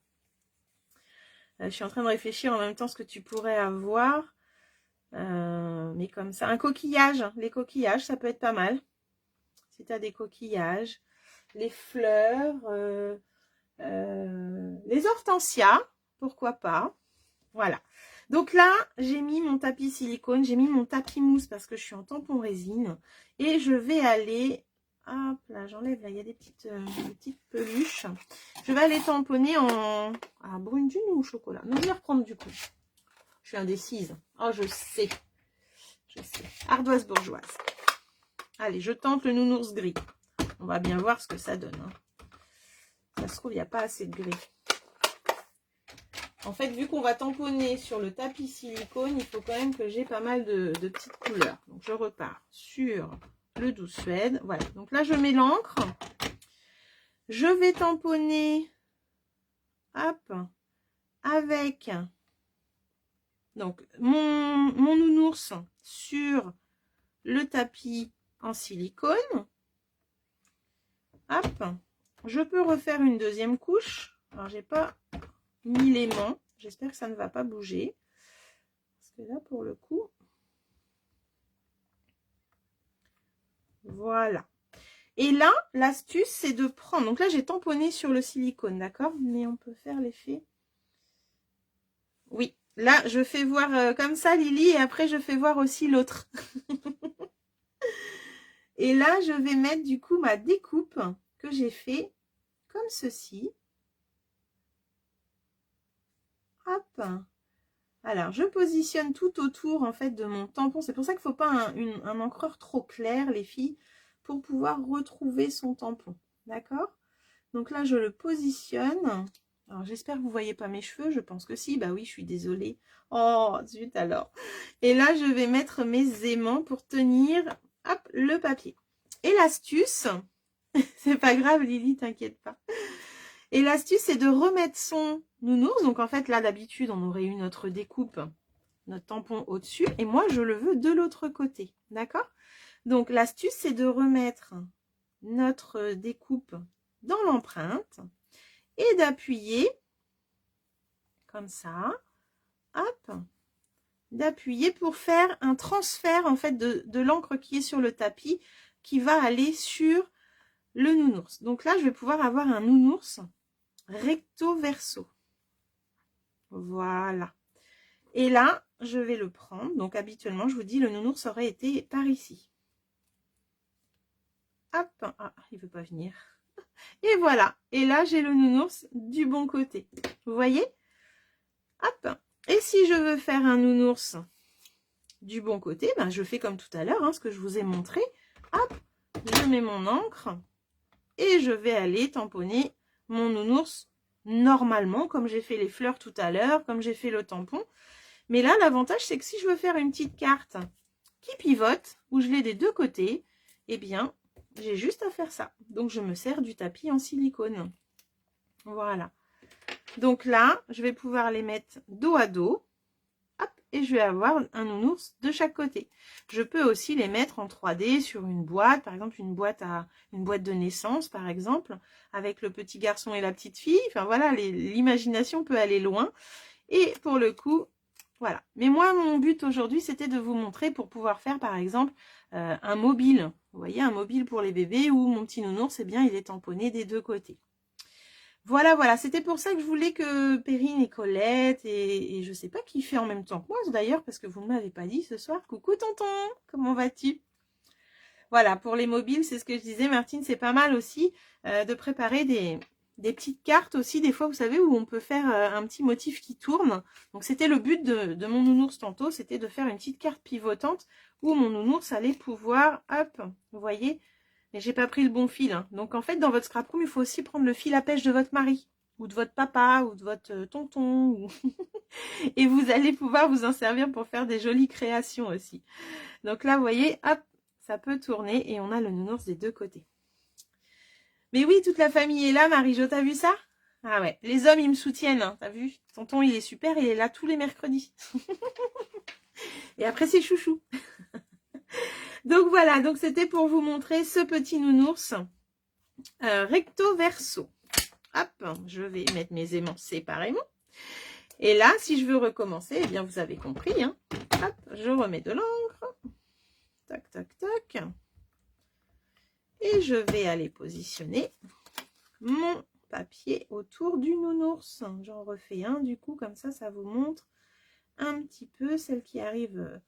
Je suis en train de réfléchir en même temps ce que tu pourrais avoir. met comme ça. Un coquillage, les coquillages, ça peut être pas mal. Si tu as des coquillages, les fleurs, les hortensias, pourquoi pas. Voilà. Donc là, j'ai mis mon tapis silicone, j'ai mis mon tapis mousse parce que je suis en tampon résine. Et je vais aller... Hop là, j'enlève, là, il y a des petites peluches. Je vais aller tamponner en... Ah, brune dune ou au chocolat? Non, je vais reprendre du coup. Je suis indécise. Oh, je sais. Je sais. Ardoise bourgeoise. Allez, je tente le nounours gris. On va bien voir ce que ça donne. Hein. Ça se trouve, il n'y a pas assez de gris. En fait, vu qu'on va tamponner sur le tapis silicone, il faut quand même que j'ai pas mal de petites couleurs. Donc, je repars sur le Douce Suède. Voilà. Donc là, je mets l'encre. Je vais tamponner, hop, avec donc mon nounours sur le tapis en silicone. Hop. Je peux refaire une deuxième couche. Alors, j'ai pas mis l'aimant. J'espère que ça ne va pas bouger. Parce que là, pour le coup... Voilà. Et là, l'astuce, c'est de prendre... Donc là, j'ai tamponné sur le silicone, d'accord? Mais on peut faire l'effet... Oui. Là, je fais voir comme ça, Lily, et après, je fais voir aussi l'autre. Et là, je vais mettre, du coup, ma découpe que j'ai fait comme ceci. Hop. Alors, je positionne tout autour, en fait, de mon tampon. C'est pour ça qu'il ne faut pas un encreur trop clair, les filles, pour pouvoir retrouver son tampon. D'accord? Donc là, je le positionne. Alors, j'espère que vous ne voyez pas mes cheveux. Je pense que si. Bah oui, je suis désolée. Oh, zut alors. Et là, je vais mettre mes aimants pour tenir, hop, le papier. Et l'astuce, c'est pas grave, Lily, t'inquiète pas. Et l'astuce, c'est de remettre son nounours. Donc, en fait, là, d'habitude, on aurait eu notre découpe, notre tampon au-dessus. Et moi, je le veux de l'autre côté. D'accord? Donc, l'astuce, c'est de remettre notre découpe dans l'empreinte et d'appuyer comme ça. Hop. D'appuyer pour faire un transfert, en fait, de l'encre qui est sur le tapis qui va aller sur le nounours. Donc là, je vais pouvoir avoir un nounours recto verso. Voilà. Et là, je vais le prendre. Donc habituellement, je vous dis, le nounours aurait été par ici. Hop. Ah, il veut pas venir. Et voilà. Et là, j'ai le nounours du bon côté. Vous voyez? Hop. Et si je veux faire un nounours du bon côté, ben, je fais comme tout à l'heure, hein, ce que je vous ai montré. Hop. Je mets mon encre. Et je vais aller tamponner mon nounours normalement, comme j'ai fait les fleurs tout à l'heure, comme j'ai fait le tampon. Mais là, l'avantage, c'est que si je veux faire une petite carte qui pivote, où je l'ai des deux côtés, eh bien, j'ai juste à faire ça. Donc, je me sers du tapis en silicone. Voilà. Donc là, je vais pouvoir les mettre dos à dos. Hop, et je vais avoir un nounours de chaque côté. Je peux aussi les mettre en 3D sur une boîte, par exemple une boîte de naissance, par exemple, avec le petit garçon et la petite fille. Enfin voilà, l'imagination peut aller loin. Et pour le coup, voilà. Mais moi, mon but aujourd'hui, c'était de vous montrer pour pouvoir faire, par exemple, un mobile. Vous voyez, un mobile pour les bébés où mon petit nounours, eh bien, il est tamponné des deux côtés. Voilà, voilà, c'était pour ça que je voulais que Perrine et Colette et je sais pas qui fait en même temps que moi d'ailleurs, parce que vous ne m'avez pas dit ce soir. Coucou tonton, comment vas-tu? Voilà, pour les mobiles, c'est ce que je disais, Martine, c'est pas mal aussi de préparer des petites cartes aussi, des fois, vous savez, où on peut faire un petit motif qui tourne. Donc, c'était le but de mon nounours tantôt, c'était de faire une petite carte pivotante où mon nounours allait pouvoir, hop, vous voyez. Mais j'ai pas pris le bon fil. Hein. Donc, en fait, dans votre scrapbook, il faut aussi prendre le fil à pêche de votre mari. Ou de votre papa, ou de votre tonton. Ou... et vous allez pouvoir vous en servir pour faire des jolies créations aussi. Donc là, vous voyez, hop, ça peut tourner. Et on a le nounours des deux côtés. Mais oui, toute la famille est là, Marie-Jo, t'as vu ça? Ah ouais, les hommes, ils me soutiennent. Hein, t'as vu? Tonton, il est super, il est là tous les mercredis. et après, c'est chouchou. Donc voilà, donc c'était pour vous montrer ce petit nounours recto verso. Hop, je vais mettre mes aimants séparément. Et là, si je veux recommencer, eh bien vous avez compris. Hein, hop, je remets de l'encre. Tac, tac, tac. Et je vais aller positionner mon papier autour du nounours. J'en refais un du coup, comme ça vous montre un petit peu celle qui arrive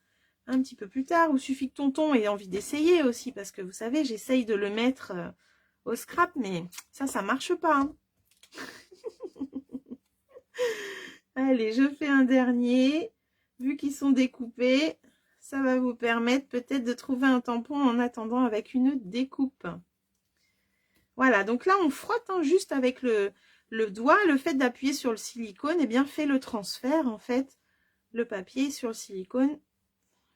un petit peu plus tard. Il suffit que tonton ait envie d'essayer aussi, parce que vous savez, j'essaye de le mettre au scrap, mais ça marche pas. Hein. Allez, je fais un dernier. Vu qu'ils sont découpés, ça va vous permettre peut-être de trouver un tampon en attendant avec une découpe. Voilà, donc là, on frotte hein, juste avec le doigt. Le fait d'appuyer sur le silicone, eh bien, fait le transfert, en fait. Le papier sur le silicone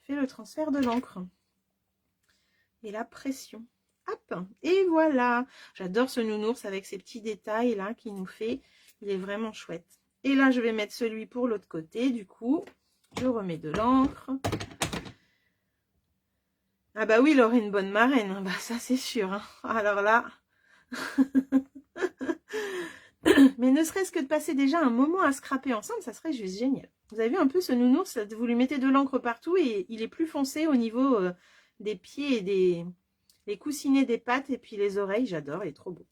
fait le transfert de l'encre. Et la pression. Hop, et voilà. J'adore ce nounours avec ces petits détails là qu'il nous fait. Il est vraiment chouette. Et là, je vais mettre celui pour l'autre côté. Du coup, je remets de l'encre. Ah bah oui, il aurait une bonne marraine. Hein. Bah ça, c'est sûr. Hein. Alors là... Mais ne serait-ce que de passer déjà un moment à scraper ensemble, ça serait juste génial. Vous avez vu un peu ce nounours, vous lui mettez de l'encre partout et il est plus foncé au niveau des pieds et des coussinets des pattes et puis les oreilles. J'adore, il est trop beau.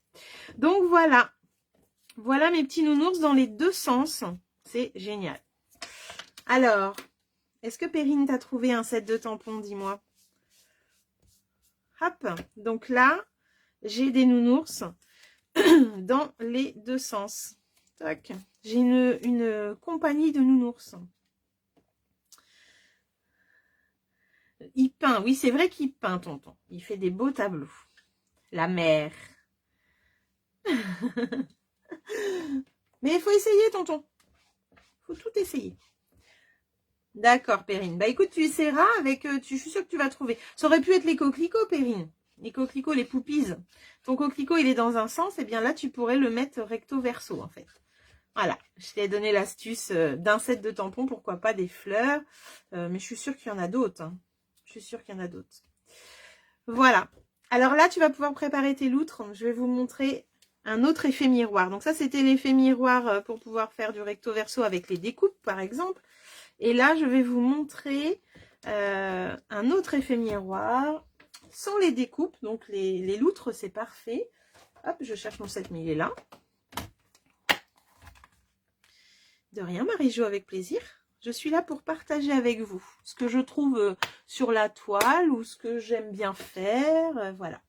Donc voilà. Voilà mes petits nounours dans les deux sens. C'est génial. Alors, est-ce que Perrine t'a trouvé un set de tampons, dis-moi. Hop, donc là, j'ai des nounours dans les deux sens. J'ai une compagnie de nounours. Il peint, oui, c'est vrai qu'il peint, tonton. Il fait des beaux tableaux. La mer. Mais il faut essayer, tonton. Il faut tout essayer. D'accord, Perrine. Bah écoute, tu essaieras avec... je suis sûre que tu vas trouver. Ça aurait pu être les coquelicots, Perrine. Les coquelicots, les poupies. Ton coquelicot, il est dans un sens. Et bien là, tu pourrais le mettre recto verso, en fait. Voilà, je t'ai donné l'astuce d'un set de tampons, pourquoi pas des fleurs. Mais je suis sûre qu'il y en a d'autres. Hein. Je suis sûre qu'il y en a d'autres. Voilà. Alors là, tu vas pouvoir préparer tes loutres. Je vais vous montrer un autre effet miroir. Donc ça, c'était l'effet miroir pour pouvoir faire du recto verso avec les découpes, par exemple. Et là, je vais vous montrer un autre effet miroir sans les découpes. Donc les loutres, c'est parfait. Hop, je cherche mon set, mais il est là. De rien, Marie-Jo, avec plaisir. Je suis là pour partager avec vous ce que je trouve sur la toile ou ce que j'aime bien faire. Voilà.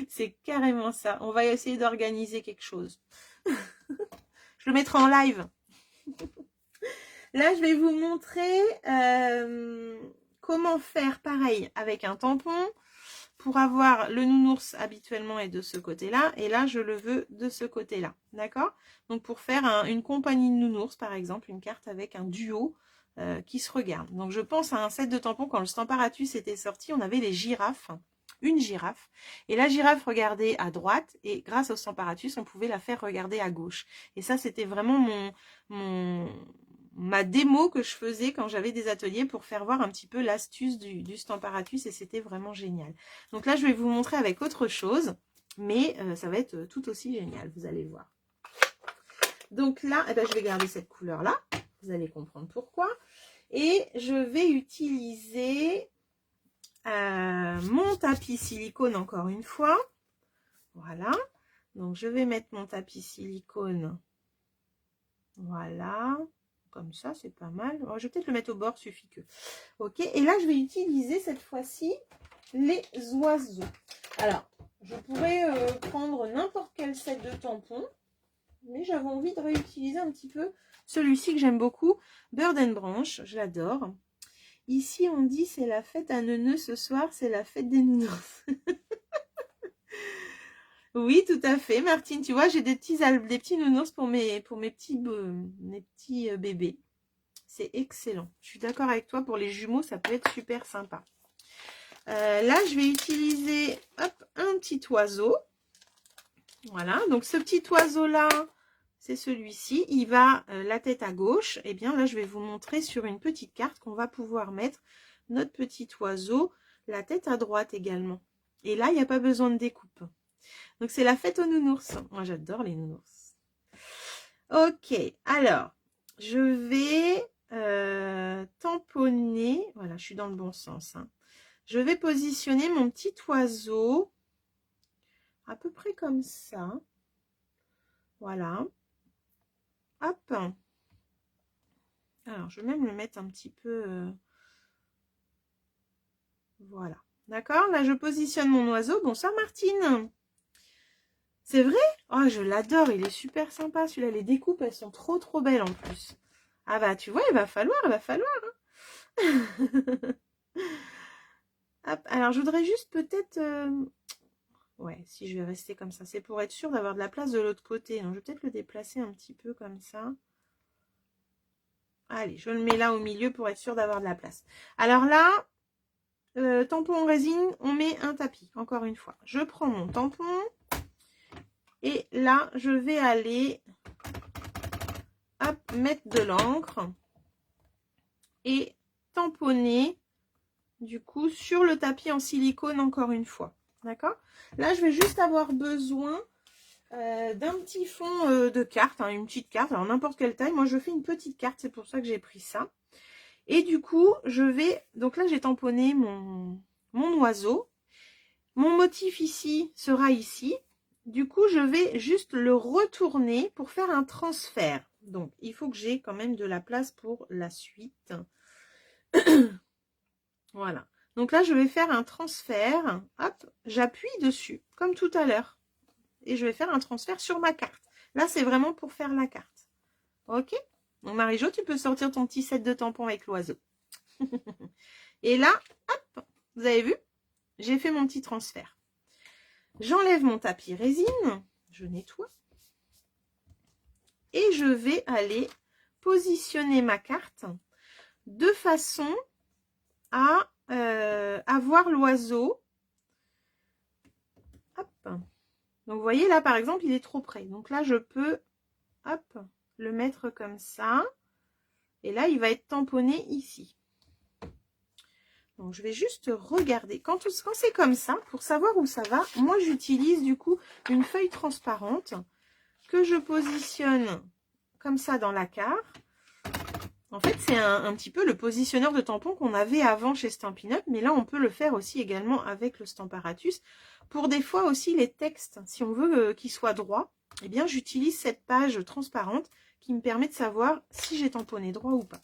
C'est carrément ça. On va essayer d'organiser quelque chose. Je le mettrai en live. Là, je vais vous montrer comment faire pareil avec un tampon. Pour avoir le nounours habituellement est de ce côté-là. Et là, je le veux de ce côté-là. D'accord? Donc, pour faire une compagnie de nounours, par exemple, une carte avec un duo qui se regarde. Donc, je pense à un set de tampons. Quand le Stamparatus était sorti, on avait les girafes. Une girafe. Et la girafe regardait à droite. Et grâce au Stamparatus, on pouvait la faire regarder à gauche. Et ça, c'était vraiment ma démo que je faisais quand j'avais des ateliers pour faire voir un petit peu l'astuce du Stamparatus et c'était vraiment génial. Donc là, je vais vous montrer avec autre chose, mais ça va être tout aussi génial, vous allez voir. Donc là, eh ben, je vais garder cette couleur-là, vous allez comprendre pourquoi. Et je vais utiliser mon tapis silicone encore une fois. Voilà. Donc je vais mettre mon tapis silicone. Voilà. Comme ça, c'est pas mal. Alors, je vais peut-être le mettre au bord, suffit que. Ok, et là, je vais utiliser cette fois-ci les oiseaux. Alors, je pourrais prendre n'importe quel set de tampons, mais j'avais envie de réutiliser un petit peu celui-ci que j'aime beaucoup, Bird and Branch, je l'adore. Ici, on dit c'est la fête à Neuneu ce soir, c'est la fête des nounours. Oui, tout à fait, Martine. Tu vois, j'ai des petits nounours pour mes petits bébés. C'est excellent. Je suis d'accord avec toi. Pour les jumeaux, ça peut être super sympa. Là, je vais utiliser hop, un petit oiseau. Voilà. Donc, ce petit oiseau-là, c'est celui-ci. Il va la tête à gauche. Et bien, là, je vais vous montrer sur une petite carte qu'on va pouvoir mettre notre petit oiseau, la tête à droite également. Et là, il n'y a pas besoin de découpe. Donc, c'est la fête aux nounours. Moi, j'adore les nounours. Ok, alors, je vais tamponner. Voilà, je suis dans le bon sens. Hein. Je vais positionner mon petit oiseau à peu près comme ça. Voilà. Hop. Alors, je vais même le mettre un petit peu... Voilà. D'accord? Là, je positionne mon oiseau. Bonsoir, Martine. C'est vrai? Oh, je l'adore. Il est super sympa, celui-là. Les découpes, elles sont trop, trop belles en plus. Ah bah, tu vois, il va falloir. Hein. Hop. Alors, je voudrais juste peut-être... Ouais, si je vais rester comme ça. C'est pour être sûr d'avoir de la place de l'autre côté. Donc, je vais peut-être le déplacer un petit peu comme ça. Allez, je le mets là au milieu pour être sûr d'avoir de la place. Alors là, tampon en résine, on met un tapis. Encore une fois, je prends mon tampon. Et là, je vais aller hop, mettre de l'encre. Et tamponner, du coup, sur le tapis en silicone encore une fois. D'accord? Là, je vais juste avoir besoin d'un petit fond de carte, hein, une petite carte, alors n'importe quelle taille. Moi, je fais une petite carte, c'est pour ça que j'ai pris ça. Et du coup, je vais... Donc là, j'ai tamponné mon oiseau. Mon motif ici sera ici. Du coup, je vais juste le retourner pour faire un transfert. Donc, il faut que j'ai quand même de la place pour la suite. Voilà. Donc là, je vais faire un transfert. Hop, j'appuie dessus, comme tout à l'heure. Et je vais faire un transfert sur ma carte. Là, c'est vraiment pour faire la carte. Ok? Donc, Marie-Jo, tu peux sortir ton petit set de tampons avec l'oiseau. Et là, hop, vous avez vu? J'ai fait mon petit transfert. J'enlève mon tapis résine. Je nettoie. Et je vais aller positionner ma carte de façon à avoir l'oiseau. Hop. Donc, vous voyez, là, par exemple, il est trop près. Donc là, je peux, hop, le mettre comme ça. Et là, il va être tamponné ici. Donc, je vais juste regarder. Quand c'est comme ça, pour savoir où ça va, moi, j'utilise du coup une feuille transparente que je positionne comme ça dans la carte. En fait, c'est un petit peu le positionneur de tampon qu'on avait avant chez Stampin' Up, mais là, on peut le faire aussi également avec le Stamparatus. Pour des fois aussi les textes, si on veut qu'ils soient droits, eh bien, j'utilise cette page transparente qui me permet de savoir si j'ai tamponné droit ou pas.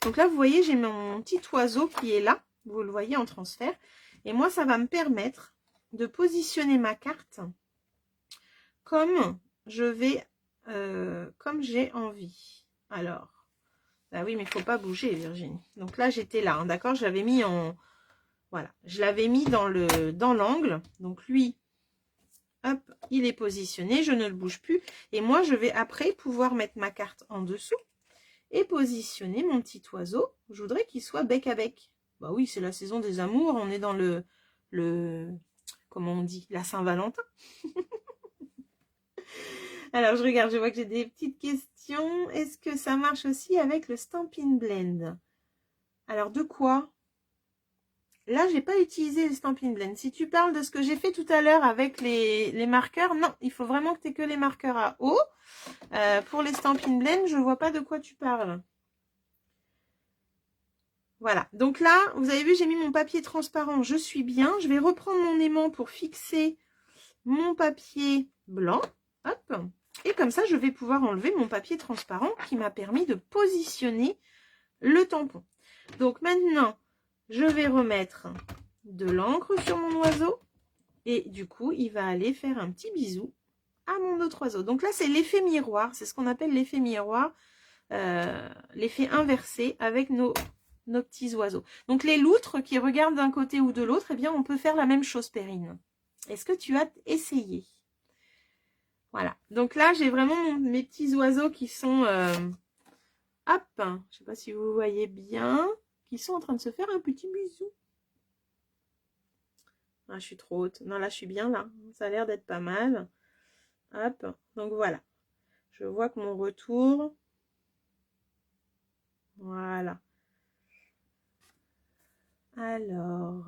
Donc là, vous voyez, j'ai mon petit oiseau qui est là, vous le voyez en transfert. Et moi, ça va me permettre de positionner ma carte comme je vais, comme j'ai envie. Alors... Bah oui, mais il ne faut pas bouger, Virginie. Donc là, j'étais là, hein, d'accord? Je l'avais mis en... Voilà, je l'avais mis dans l'angle. Donc lui, hop, il est positionné, je ne le bouge plus. Et moi, je vais après pouvoir mettre ma carte en dessous et positionner mon petit oiseau. Je voudrais qu'il soit bec à bec. Bah oui, c'est la saison des amours. On est dans comment on dit? La Saint-Valentin. Alors, je regarde, je vois que j'ai des petites questions. Est-ce que ça marche aussi avec le Stampin' Blend? Alors, de quoi? Là, j'ai pas utilisé le Stampin' Blend. Si tu parles de ce que j'ai fait tout à l'heure avec les marqueurs, non, il faut vraiment que tu aies que les marqueurs à eau. Pour les Stampin' Blend, je vois pas de quoi tu parles. Voilà, donc là, vous avez vu, j'ai mis mon papier transparent, je suis bien. Je vais reprendre mon aimant pour fixer mon papier blanc. Hop. Et comme ça, je vais pouvoir enlever mon papier transparent qui m'a permis de positionner le tampon. Donc maintenant, je vais remettre de l'encre sur mon oiseau. Et du coup, il va aller faire un petit bisou à mon autre oiseau. Donc là, c'est l'effet miroir. C'est ce qu'on appelle l'effet miroir. L'effet inversé avec nos petits oiseaux. Donc les loutres qui regardent d'un côté ou de l'autre, eh bien, on peut faire la même chose, Perrine. Est-ce que tu as essayé? Voilà. Donc là, j'ai vraiment mes petits oiseaux qui sont... hop, je ne sais pas si vous voyez bien, qui sont en train de se faire un petit bisou. Ah, je suis trop haute. Non, là, je suis bien là. Ça a l'air d'être pas mal. Hop, donc voilà. Je vois que mon retour... Voilà. Alors...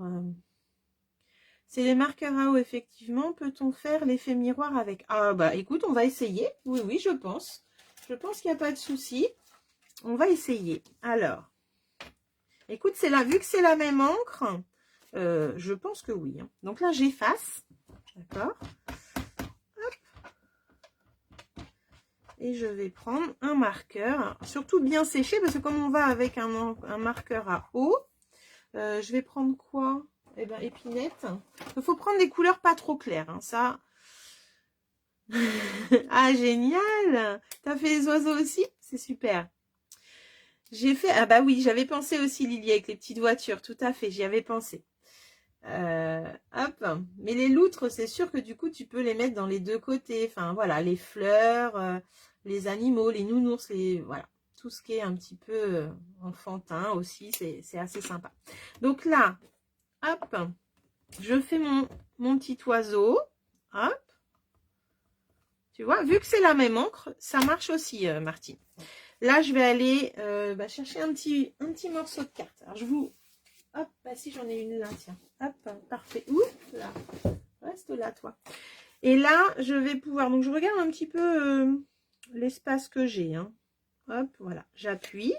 c'est les marqueurs à eau, effectivement. Peut-on faire l'effet miroir avec... Ah, bah, écoute, on va essayer. Oui, oui, je pense. Je pense qu'il n'y a pas de souci. on va essayer. Alors, écoute, vu que c'est la même encre, je pense que oui. Hein. Donc là, j'efface. D'accord. Et je vais prendre un marqueur, surtout bien séché, parce que comme on va avec un marqueur à eau, je vais prendre quoi? Eh bien, épinette. Il faut prendre des couleurs pas trop claires, hein, ça. Ah, génial! T'as fait les oiseaux aussi? C'est super. J'ai fait... Ah bah oui, j'avais pensé aussi, Lily, avec les petites voitures, tout à fait, j'y avais pensé. Hop. Mais les loutres, c'est sûr que du coup, tu peux les mettre dans les deux côtés. Enfin, voilà, les fleurs, les animaux, les nounours, voilà. Tout ce qui est un petit peu enfantin aussi, c'est assez sympa. Donc là, hop, je fais mon petit oiseau. Hop. Tu vois, vu que c'est la même encre, ça marche aussi, Martine. Là, je vais aller chercher un petit morceau de carte. Alors, je vous... Hop, bah si, j'en ai une là, tiens. Hop, parfait. Ouh, là. Reste là, toi. Et là, je vais pouvoir... Donc, je regarde un petit peu l'espace que j'ai. Hein. Hop, voilà. J'appuie.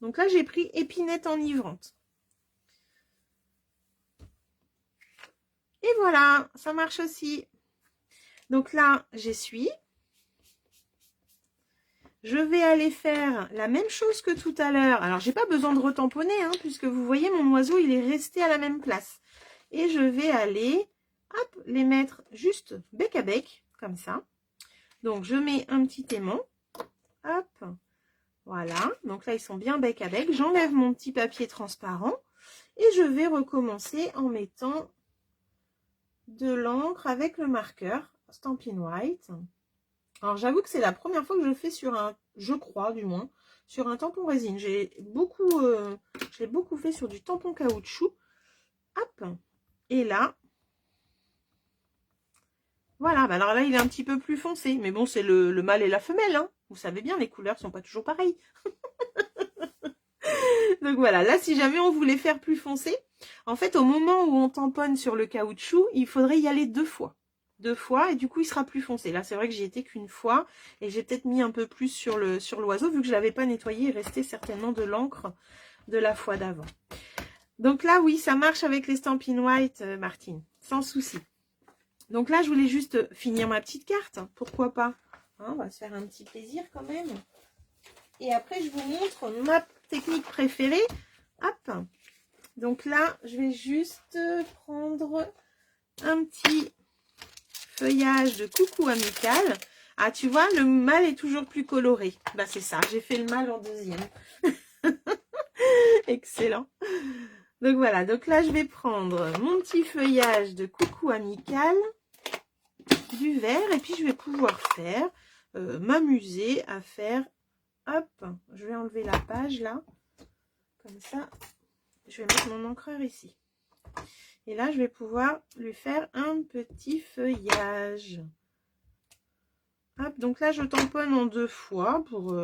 Donc là, j'ai pris épinette enivrante. Et voilà, ça marche aussi. Donc là, j'essuie. Je vais aller faire la même chose que tout à l'heure. Alors, j'ai pas besoin de retamponner, hein, puisque vous voyez, mon oiseau, il est resté à la même place. Et je vais aller, hop, les mettre juste bec à bec, comme ça. Donc, je mets un petit aimant. Hop, voilà. Donc là, ils sont bien bec à bec. J'enlève mon petit papier transparent. Et je vais recommencer en mettant de l'encre avec le marqueur Stampin' White. Alors, j'avoue que c'est la première fois que je le fais sur un, je crois du moins, sur un tampon résine. Je l'ai beaucoup fait sur du tampon caoutchouc. Hop. Et là, voilà. Bah alors là, il est un petit peu plus foncé. Mais bon, c'est le mâle et la femelle. Hein. Vous savez bien, les couleurs sont pas toujours pareilles. Donc voilà. Là, si jamais on voulait faire plus foncé, en fait, au moment où on tamponne sur le caoutchouc, il faudrait y aller 2 fois. 2 fois et du coup il sera plus foncé. Là c'est vrai que j'y étais qu'une fois et j'ai peut-être mis un peu plus sur l'oiseau vu que je l'avais pas nettoyé, il restait certainement de l'encre de la fois d'avant. Donc là oui ça marche avec les Stampin' White, Martine, sans souci. Donc là je voulais juste finir ma petite carte, pourquoi pas, hein, on va se faire un petit plaisir quand même. Et après je vous montre ma technique préférée. Hop. Donc là je vais juste prendre un petit feuillage de coucou amical. Ah, tu vois, le mâle est toujours plus coloré. Bah, c'est ça, j'ai fait le mâle en deuxième. Excellent. Donc, voilà. Donc là, je vais prendre mon petit feuillage de coucou amical, du vert, et puis je vais pouvoir faire, m'amuser à faire, hop, je vais enlever la page là, comme ça. Je vais mettre mon encreur ici. Et là, je vais pouvoir lui faire un petit feuillage. Hop, donc là, je tamponne en 2 fois pour,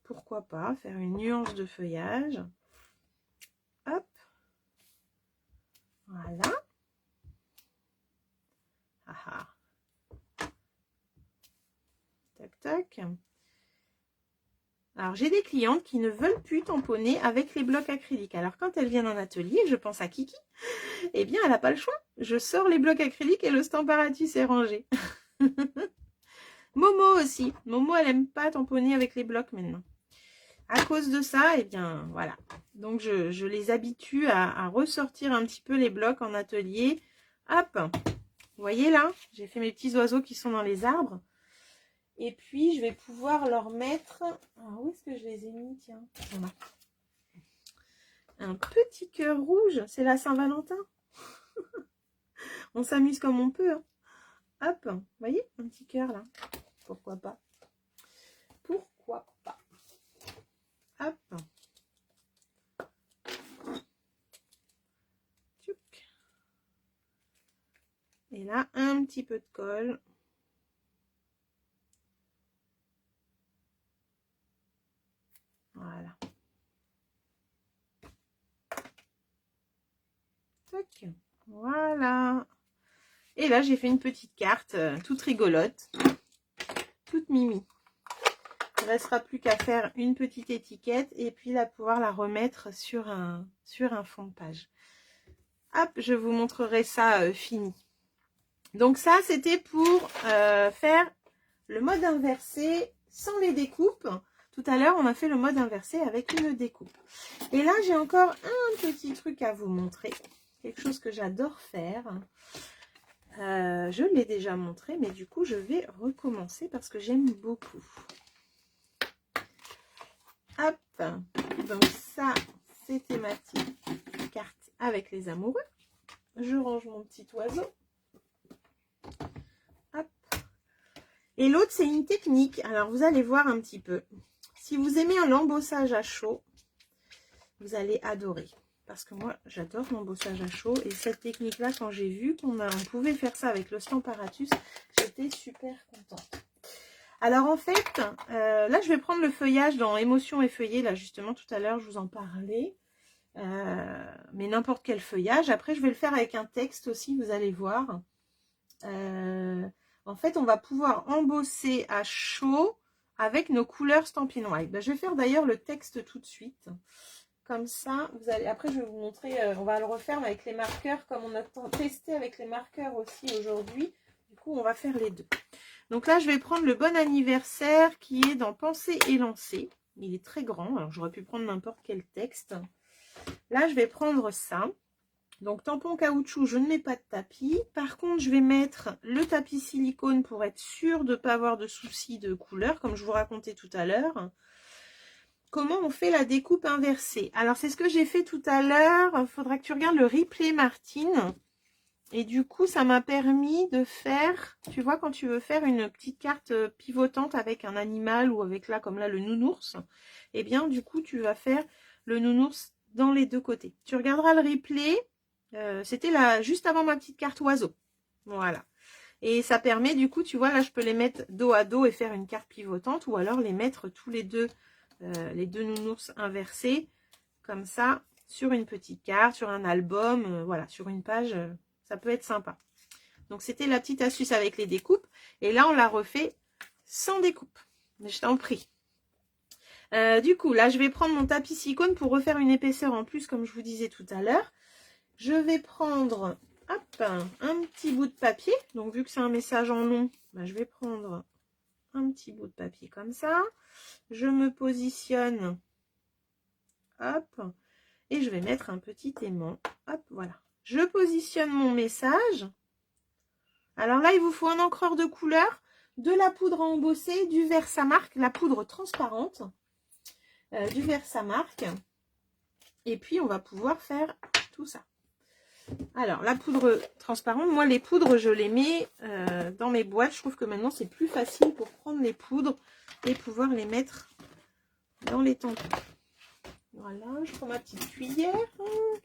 pourquoi pas, faire une nuance de feuillage. Hop. Voilà. Ah ah. Tac, tac. Alors, j'ai des clientes qui ne veulent plus tamponner avec les blocs acryliques. Alors, quand elles viennent en atelier, je pense à Kiki, eh bien, elle n'a pas le choix. Je sors les blocs acryliques et le Stamparatus est rangé. Momo aussi. Momo, elle n'aime pas tamponner avec les blocs maintenant. À cause de ça, eh bien, voilà. Donc, je les habitue à ressortir un petit peu les blocs en atelier. Hop. Vous voyez là, j'ai fait mes petits oiseaux qui sont dans les arbres. Et puis, je vais pouvoir leur mettre... Alors, où est-ce que je les ai mis? Tiens, voilà. Un petit cœur rouge. C'est la Saint-Valentin. On s'amuse comme on peut. Hein. Hop, vous voyez, un petit cœur là. Pourquoi pas? Pourquoi pas? Hop. Et là, un petit peu de colle. Voilà. Tac. Voilà. Et là, j'ai fait une petite carte toute rigolote. Toute mimi. Il ne restera plus qu'à faire une petite étiquette et puis pouvoir la remettre sur un fond de page. Hop, je vous montrerai ça fini. Donc ça, c'était pour faire le mode inversé sans les découpes. Tout à l'heure, on a fait le mode inversé avec une découpe. Et là, j'ai encore un petit truc à vous montrer. Quelque chose que j'adore faire. Je l'ai déjà montré, mais du coup, je vais recommencer parce que j'aime beaucoup. Hop. Donc ça, c'était ma petite carte avec les amoureux. Je range mon petit oiseau. Hop. Et l'autre, c'est une technique. Alors, vous allez voir un petit peu. Si vous aimez l'embossage à chaud, vous allez adorer. Parce que moi, j'adore l'embossage à chaud. Et cette technique-là, quand j'ai vu qu'on pouvait faire ça avec le Stamparatus, j'étais super contente. Alors, en fait, là, je vais prendre le feuillage dans Émotion effeuillée. Là, justement, tout à l'heure, je vous en parlais. Mais n'importe quel feuillage. Après, je vais le faire avec un texte aussi, vous allez voir. En fait, on va pouvoir embosser à chaud avec nos couleurs Stampin' White. Ben, je vais faire d'ailleurs le texte tout de suite. Comme ça, vous allez. Après, je vais vous montrer, on va le refaire avec les marqueurs, comme on a testé avec les marqueurs aussi aujourd'hui. Du coup, on va faire les deux. Donc là, je vais prendre le bon anniversaire qui est dans Penser et lancer. Il est très grand, alors j'aurais pu prendre n'importe quel texte. Là, je vais prendre ça. Donc, tampon caoutchouc, je ne mets pas de tapis. Par contre, je vais mettre le tapis silicone pour être sûr de ne pas avoir de soucis de couleur, comme je vous racontais tout à l'heure. Comment on fait la découpe inversée? Alors, c'est ce que j'ai fait tout à l'heure. Il faudra que tu regardes le replay, Martine. Et du coup, ça m'a permis de faire, tu vois, quand tu veux faire une petite carte pivotante avec un animal ou avec là, comme là, le nounours, eh bien, du coup, tu vas faire le nounours dans les deux côtés. Tu regarderas le replay. C'était là juste avant ma petite carte oiseau. Voilà. Et ça permet, du coup, tu vois, là, je peux les mettre dos à dos et faire une carte pivotante ou alors les mettre tous les deux nounours inversés, comme ça, sur une petite carte, sur un album, voilà, sur une page, ça peut être sympa. Donc, c'était la petite astuce avec les découpes. Et là, on l'a refait sans découpe. Mais je t'en prie. Du coup, là, je vais prendre mon tapis silicone pour refaire une épaisseur en plus, comme je vous disais tout à l'heure. Je vais prendre hop, un petit bout de papier. Donc, vu que c'est un message en long, ben, je vais prendre un petit bout de papier comme ça. Je me positionne. Hop. Et je vais mettre un petit aimant. Hop, voilà. Je positionne mon message. Alors là, il vous faut un encreur de couleur, de la poudre à embosser, du Versamark, la poudre transparente, du Versamark. Et puis, on va pouvoir faire tout ça. Alors, la poudre transparente, moi, les poudres, je les mets dans mes boîtes. Je trouve que maintenant, c'est plus facile pour prendre les poudres et pouvoir les mettre dans les tampons. Voilà, je prends ma petite cuillère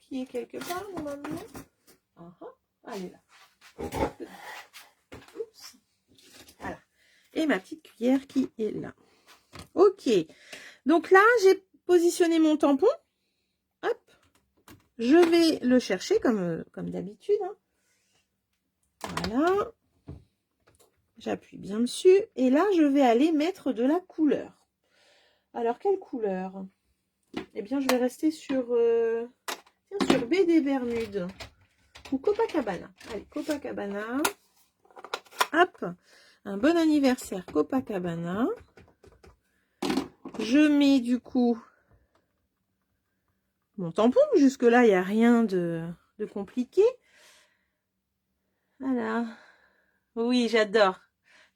qui est quelque part normalement. Elle est là. Oups. Voilà. Et ma petite cuillère qui est là. Ok. Donc là, j'ai positionné mon tampon. Hop. Je vais le chercher comme d'habitude. Voilà. J'appuie bien dessus. Et là, je vais aller mettre de la couleur. Alors, quelle couleur? Eh bien, je vais rester sur Baie des Bermudes ou Copacabana. Allez, Copacabana. Hop, un bon anniversaire Copacabana. Je mets du coup mon tampon. Jusque-là, il n'y a rien de compliqué. Voilà. Oui, j'adore.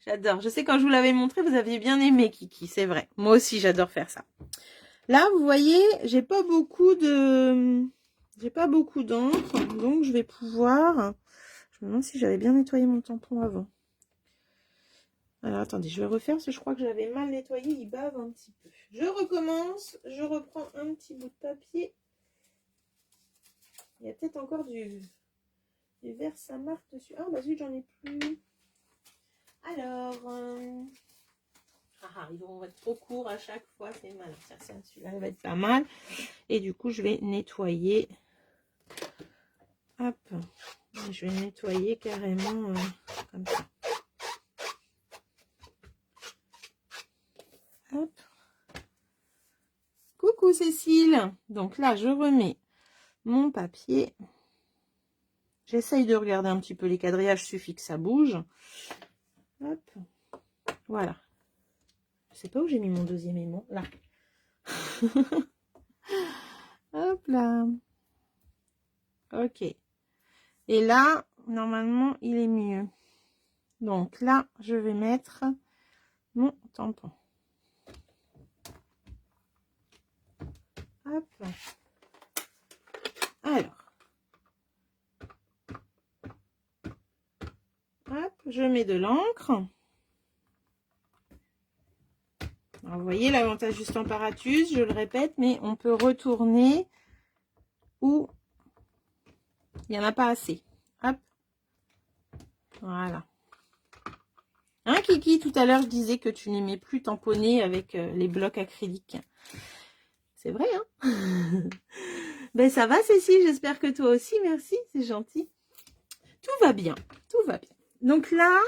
J'adore. Je sais, quand je vous l'avais montré, vous aviez bien aimé, Kiki. C'est vrai. Moi aussi, j'adore faire ça. Là, vous voyez, j'ai pas beaucoup d'encre. Donc, je vais pouvoir... Je me demande si j'avais bien nettoyé mon tampon avant. Alors, attendez, je vais refaire parce que je crois que j'avais mal nettoyé. Il bave un petit peu. Je recommence. Je reprends un petit bout de papier. Il y a peut-être encore du Versamark dessus. Ah, bah zut, j'en ai plus. Alors... ils vont être trop courts à chaque fois, c'est mal. Tiens, celui-là va être pas mal. Et du coup, je vais nettoyer. Hop. Je vais nettoyer carrément comme ça. Hop. Coucou Cécile. Donc là, je remets mon papier. J'essaye de regarder un petit peu les quadrillages, suffit que ça bouge. Hop. Voilà. Je sais pas où j'ai mis mon deuxième aimant. Là. Hop là. Ok. Et là, normalement, il est mieux. Donc là, je vais mettre mon tampon. Hop. Alors. Hop, je mets de l'encre. Alors, vous voyez l'avantage du Stamparatus, je le répète, mais on peut retourner où il n'y en a pas assez. Hop. Voilà. Hein, Kiki, tout à l'heure, je disais que tu n'aimais plus tamponner avec les blocs acryliques. C'est vrai, hein? Ben, ça va, Cécile, j'espère que toi aussi, merci, c'est gentil. Tout va bien, tout va bien. Donc là,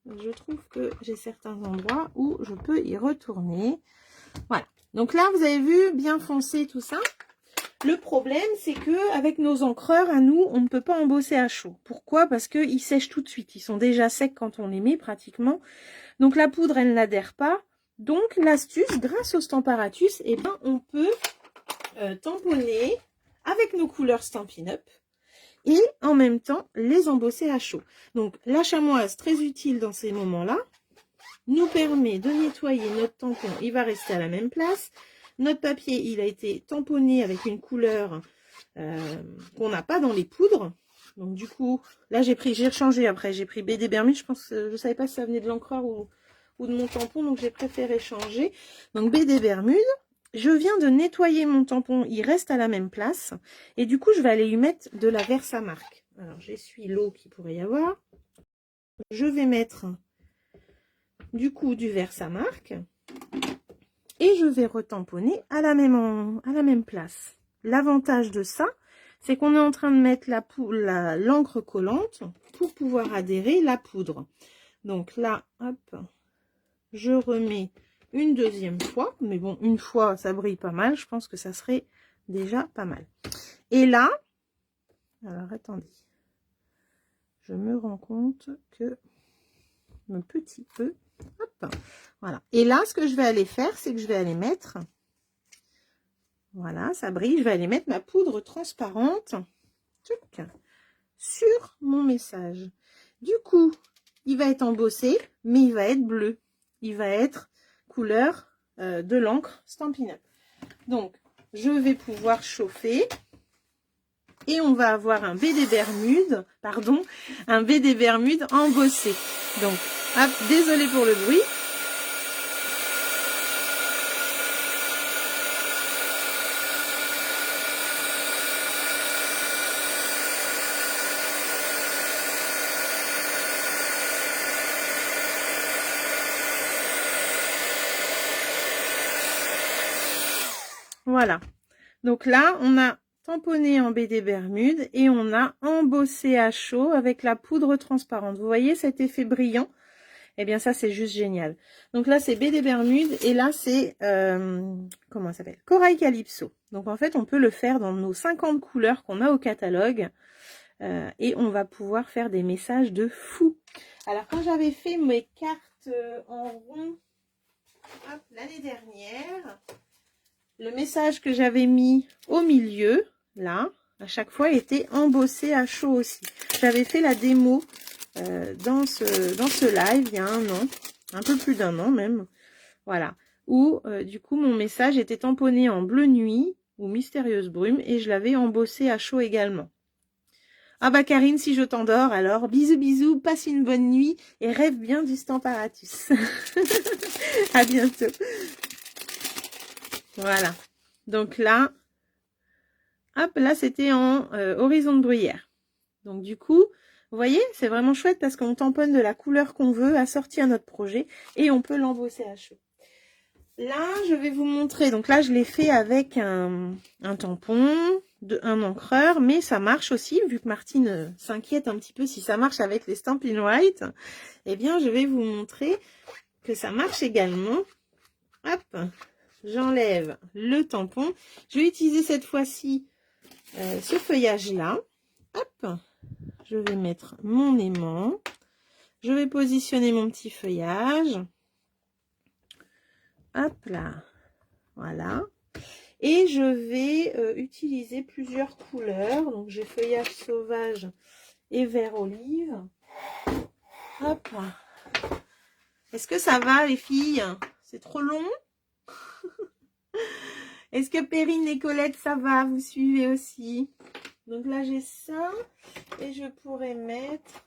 je trouve que j'ai certains endroits où je peux y retourner. Voilà. Donc là, vous avez vu, bien foncé tout ça. Le problème, c'est que avec nos encreurs, à nous, on ne peut pas embosser à chaud. Pourquoi? Parce qu'ils sèchent tout de suite. Ils sont déjà secs quand on les met, pratiquement. Donc la poudre, elle n'adhère pas. Donc l'astuce, grâce au Stamparatus, eh ben, on peut tamponner avec nos couleurs Stampin' Up et en même temps les embosser à chaud. Donc la chamoise, très utile dans ces moments-là, nous permet de nettoyer notre tampon. Il va rester à la même place. Notre papier, il a été tamponné avec une couleur qu'on n'a pas dans les poudres. Donc du coup, là j'ai rechangé après, j'ai pris BD Bermude. Je pense que je savais pas si ça venait de l'encreur ou de mon tampon, donc j'ai préféré changer. Donc BD Bermude. Je viens de nettoyer mon tampon, il reste à la même place. Et du coup, je vais aller lui mettre de la Versamark. Alors, j'essuie l'eau qu'il pourrait y avoir. Je vais mettre du coup du Versamark. Et je vais retamponner à la même place. L'avantage de ça, c'est qu'on est en train de mettre l'encre collante pour pouvoir adhérer la poudre. Donc là, hop, je remets une deuxième fois, mais bon, une fois ça brille pas mal, je pense que ça serait déjà pas mal. Et là, alors attendez, je me rends compte que un petit peu, hop, voilà. Et là, ce que je vais aller faire, c'est que je vais aller mettre, voilà, ça brille, je vais aller mettre ma poudre transparente sur mon message. Du coup, il va être embossé, mais il va être bleu, il va être couleur de l'encre Stampin' Up. Donc, je vais pouvoir chauffer et on va avoir un BD Bermude, pardon, un BD Bermude embossé. Donc, hop, désolé pour le bruit. Voilà. Donc là, on a tamponné en BD Bermude et on a embossé à chaud avec la poudre transparente. Vous voyez cet effet brillant? Eh bien ça, c'est juste génial. Donc là, c'est BD Bermude et là, c'est, comment ça s'appelle? Corail Calypso. Donc en fait, on peut le faire dans nos 50 couleurs qu'on a au catalogue. Et on va pouvoir faire des messages de fou. Alors quand j'avais fait mes cartes en rond l'année dernière, le message que j'avais mis au milieu, là, à chaque fois, était embossé à chaud aussi. J'avais fait la démo dans ce live il y a un an, un peu plus d'un an même, voilà, où du coup mon message était tamponné en bleu nuit ou mystérieuse brume et je l'avais embossé à chaud également. Ah bah Karine, si je t'endors, alors bisous bisous, passe une bonne nuit et rêve bien du Stamparatus. À bientôt. Voilà. Donc là, hop, là c'était en horizon de bruyère. Donc du coup, vous voyez, c'est vraiment chouette parce qu'on tamponne de la couleur qu'on veut assortie à notre projet et on peut l'embosser à chaud. Là, je vais vous montrer. Donc là, je l'ai fait avec un tampon, un encreur, mais ça marche aussi, vu que Martine s'inquiète un petit peu si ça marche avec les Stampin' White. Eh bien, je vais vous montrer que ça marche également Hop, j'enlève le tampon. Je vais utiliser cette fois-ci ce feuillage-là. Hop, je vais mettre mon aimant. Je vais positionner mon petit feuillage. Hop là, voilà. Et je vais utiliser plusieurs couleurs. Donc j'ai feuillage sauvage et vert olive. Hop. Est-ce que ça va les filles? C'est trop long? Est-ce que Perrine et Colette, ça va? Vous suivez aussi? Donc là, j'ai ça. Et je pourrais mettre...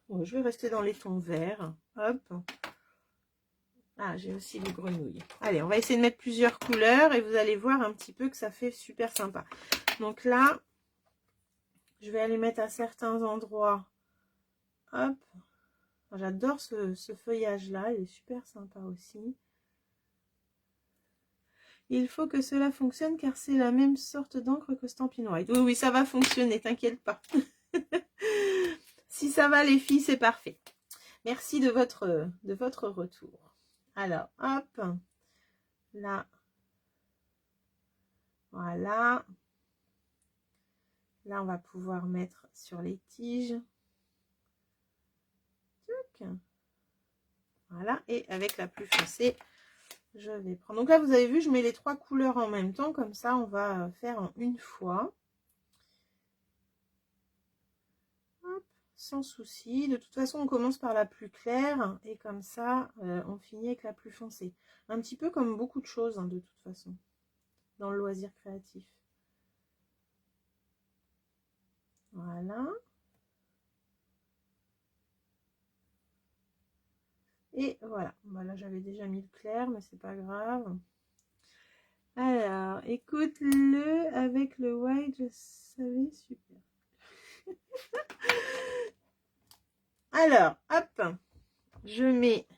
Bon, je vais rester dans les tons verts. Hop. Ah, j'ai aussi les grenouilles. Allez, on va essayer de mettre plusieurs couleurs. Et vous allez voir un petit peu que ça fait super sympa. Donc là, je vais aller mettre à certains endroits. Hop. J'adore ce feuillage-là. Il est super sympa aussi. Il faut que cela fonctionne car c'est la même sorte d'encre que Stampin' White. Oui, oui, ça va fonctionner, t'inquiète pas. Si ça va les filles, c'est parfait. Merci de votre retour. Alors, hop. Là. Voilà. Là, on va pouvoir mettre sur les tiges. Voilà. Et avec la plus foncée, je vais prendre. Donc là, vous avez vu, je mets les trois couleurs en même temps. Comme ça, on va faire en une fois. Hop, sans souci. De toute façon, on commence par la plus claire. Et comme ça, on finit avec la plus foncée. Un petit peu comme beaucoup de choses, hein, de toute façon. Dans le loisir créatif. Voilà. Et voilà. Voilà, j'avais déjà mis le clair, mais c'est pas grave. Alors, écoute-le avec le white, je savais, super. Alors, hop, je mets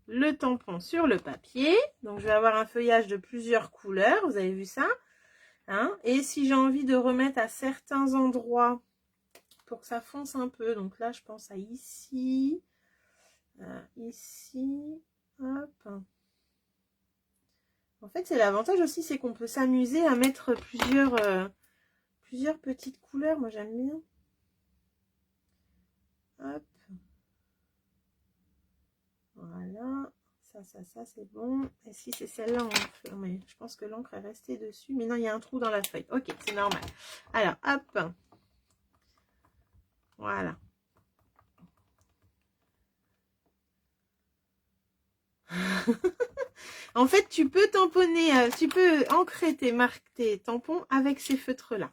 le tampon sur le papier. Donc, je vais avoir un feuillage de plusieurs couleurs, vous avez vu ça, hein? Et si j'ai envie de remettre à certains endroits pour que ça fonce un peu, donc là, je pense à ici, ici, hop. En fait, c'est l'avantage aussi, c'est qu'on peut s'amuser à mettre plusieurs petites couleurs. Moi, j'aime bien. Hop. Voilà. Ça, c'est bon. Et si c'est celle-là, mais je pense que l'encre est restée dessus. Mais non, il y a un trou dans la feuille. Ok, c'est normal. Alors, hop. Voilà. En fait, tu peux tamponner, tu peux ancrer tes marques, tes tampons avec ces feutres-là.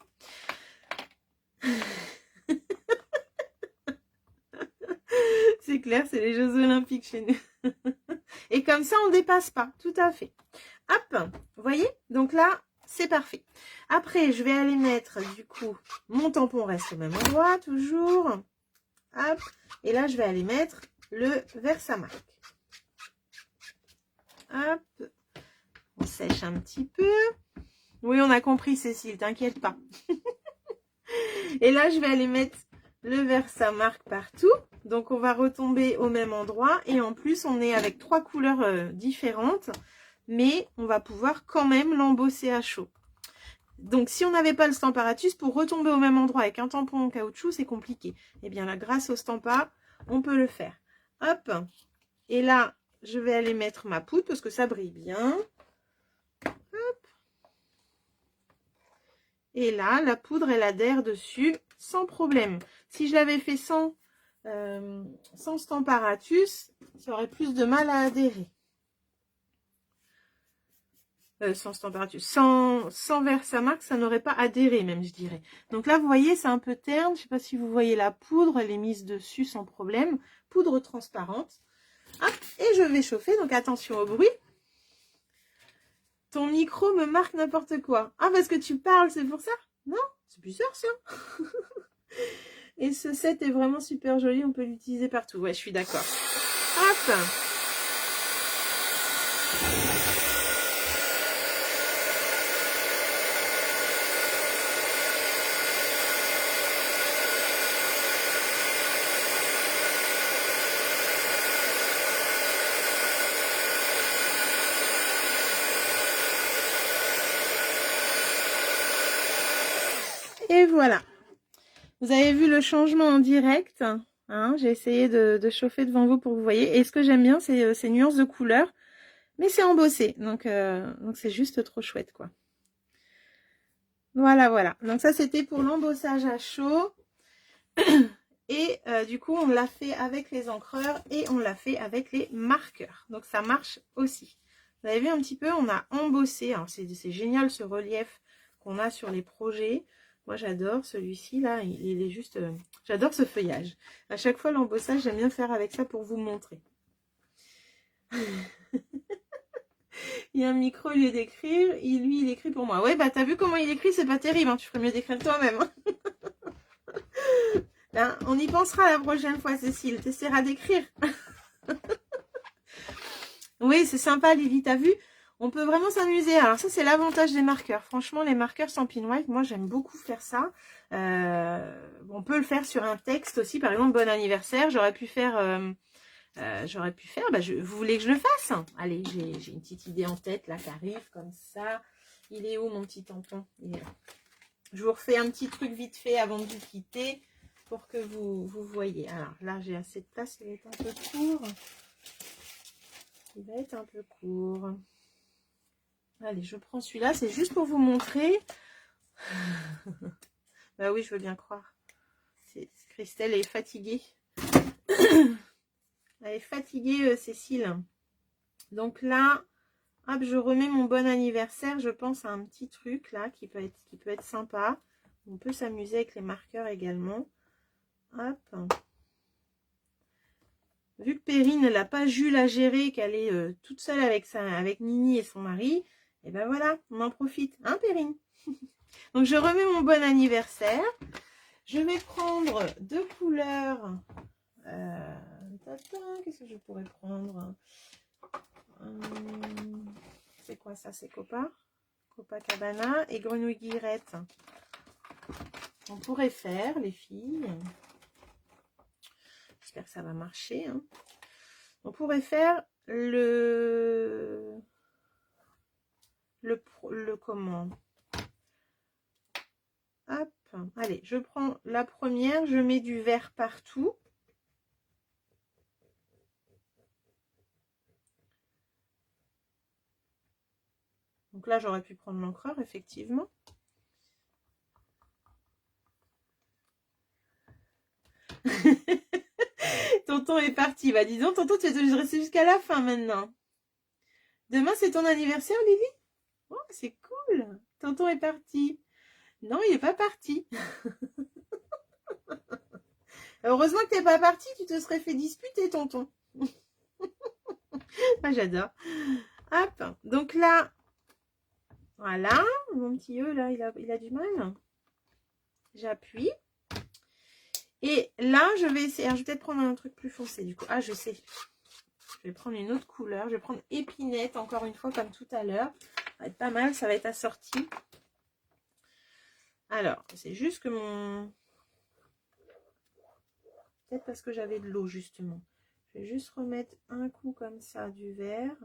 C'est clair, c'est les Jeux Olympiques chez nous. Et comme ça, on ne dépasse pas. Tout à fait. Hop, vous voyez? Donc là, c'est parfait. Après, je vais aller mettre, du coup, mon tampon reste au même endroit, toujours. Hop. Et là, je vais aller mettre le Versamark. Hop. On sèche un petit peu. Oui, on a compris, Cécile, t'inquiète pas. Et là, je vais aller mettre le Versamark partout. Donc, on va retomber au même endroit. Et en plus, on est avec trois couleurs différentes. Mais on va pouvoir quand même l'embosser à chaud. Donc, si on n'avait pas le Stamparatus, pour retomber au même endroit avec un tampon en caoutchouc, c'est compliqué. Et bien là, grâce au Stampa, on peut le faire. Hop. Et là, je vais aller mettre ma poudre parce que ça brille bien. Hop. Et là, la poudre, elle adhère dessus sans problème. Si je l'avais fait sans Stamparatus, ça aurait plus de mal à adhérer. Sans Stamparatus, sans Versamark, ça n'aurait pas adhéré même, je dirais. Donc là, vous voyez, c'est un peu terne. Je ne sais pas si vous voyez la poudre, elle est mise dessus sans problème. Poudre transparente. Hop, et je vais chauffer, donc attention au bruit. Ton micro me marque n'importe quoi. Ah, parce que tu parles, c'est pour ça? Non, c'est bizarre ça. Et ce set est vraiment super joli, on peut l'utiliser partout. Ouais, je suis d'accord. Hop. Et voilà. Vous avez vu le changement en direct. Hein, j'ai essayé de chauffer devant vous pour que vous voyez. Et ce que j'aime bien, c'est ces nuances de couleurs. Mais c'est embossé. Donc c'est juste trop chouette, quoi. Voilà, voilà. Donc ça, c'était pour l'embossage à chaud. Et du coup, on l'a fait avec les encreurs et on l'a fait avec les marqueurs. Donc ça marche aussi. Vous avez vu un petit peu, on a embossé. Alors c'est génial ce relief qu'on a sur les projets. Moi j'adore celui-ci là, il est juste... j'adore ce feuillage. À chaque fois l'embossage, j'aime bien faire avec ça pour vous montrer. Il y a un micro au lieu d'écrire, lui il écrit pour moi. Ouais bah t'as vu comment il écrit, c'est pas terrible, hein. Tu ferais mieux d'écrire toi-même. Hein, on y pensera la prochaine fois Cécile, t'essaieras d'écrire. Oui, c'est sympa Lily, t'as vu? On peut vraiment s'amuser. Alors ça, c'est l'avantage des marqueurs. Franchement, les marqueurs Stampin' White, moi, j'aime beaucoup faire ça. On peut le faire sur un texte aussi. Par exemple, bon anniversaire. J'aurais pu faire... vous voulez que je le fasse? Allez, j'ai une petite idée en tête, là, qui arrive, comme ça. Il est où, mon petit tampon? Il est là. Je vous refais un petit truc vite fait avant de vous quitter pour que vous voyez. Alors, là, j'ai assez de place. Il va être un peu court. Il va être un peu court. Allez, je prends celui-là. C'est juste pour vous montrer. Bah oui, je veux bien croire. Christelle est fatiguée. Elle est fatiguée, Cécile. Donc là, hop, je remets mon bon anniversaire. Je pense à un petit truc là qui peut être sympa. On peut s'amuser avec les marqueurs également. Hop. Vu que Perrine, elle n'a pas Jules à gérer, qu'elle est toute seule avec Nini et son mari, et ben voilà, on en profite. Hein, Perrine? Donc, je remets mon bon anniversaire. Je vais prendre deux couleurs. Qu'est-ce que je pourrais prendre? C'est quoi ça? C'est Copacabana et Grenouille Guillerette. On pourrait faire, les filles. J'espère que ça va marcher. Hein. On pourrait faire le comment? Hop. Allez, je prends la première. Je mets du vert partout. Donc là, j'aurais pu prendre l'encreur, effectivement. Tonton est parti. Bah dis donc, tonton, tu es obligé de rester jusqu'à la fin maintenant. Demain, c'est ton anniversaire, Lily? Oh, c'est cool. Tonton est parti. Non, il n'est pas parti. Heureusement que tu n'es pas parti, tu te serais fait disputer, tonton. Ah, j'adore. Hop. Donc là, voilà. Mon petit E, là, il a du mal. J'appuie. Et là, je vais essayer. Alors, je vais peut-être prendre un truc plus foncé, du coup. Ah, je sais. Je vais prendre une autre couleur. Je vais prendre épinette, encore une fois, comme tout à l'heure. Ça va être pas mal. Ça va être assorti. Alors, c'est juste que mon... Peut-être parce que j'avais de l'eau, justement. Je vais juste remettre un coup comme ça du vert.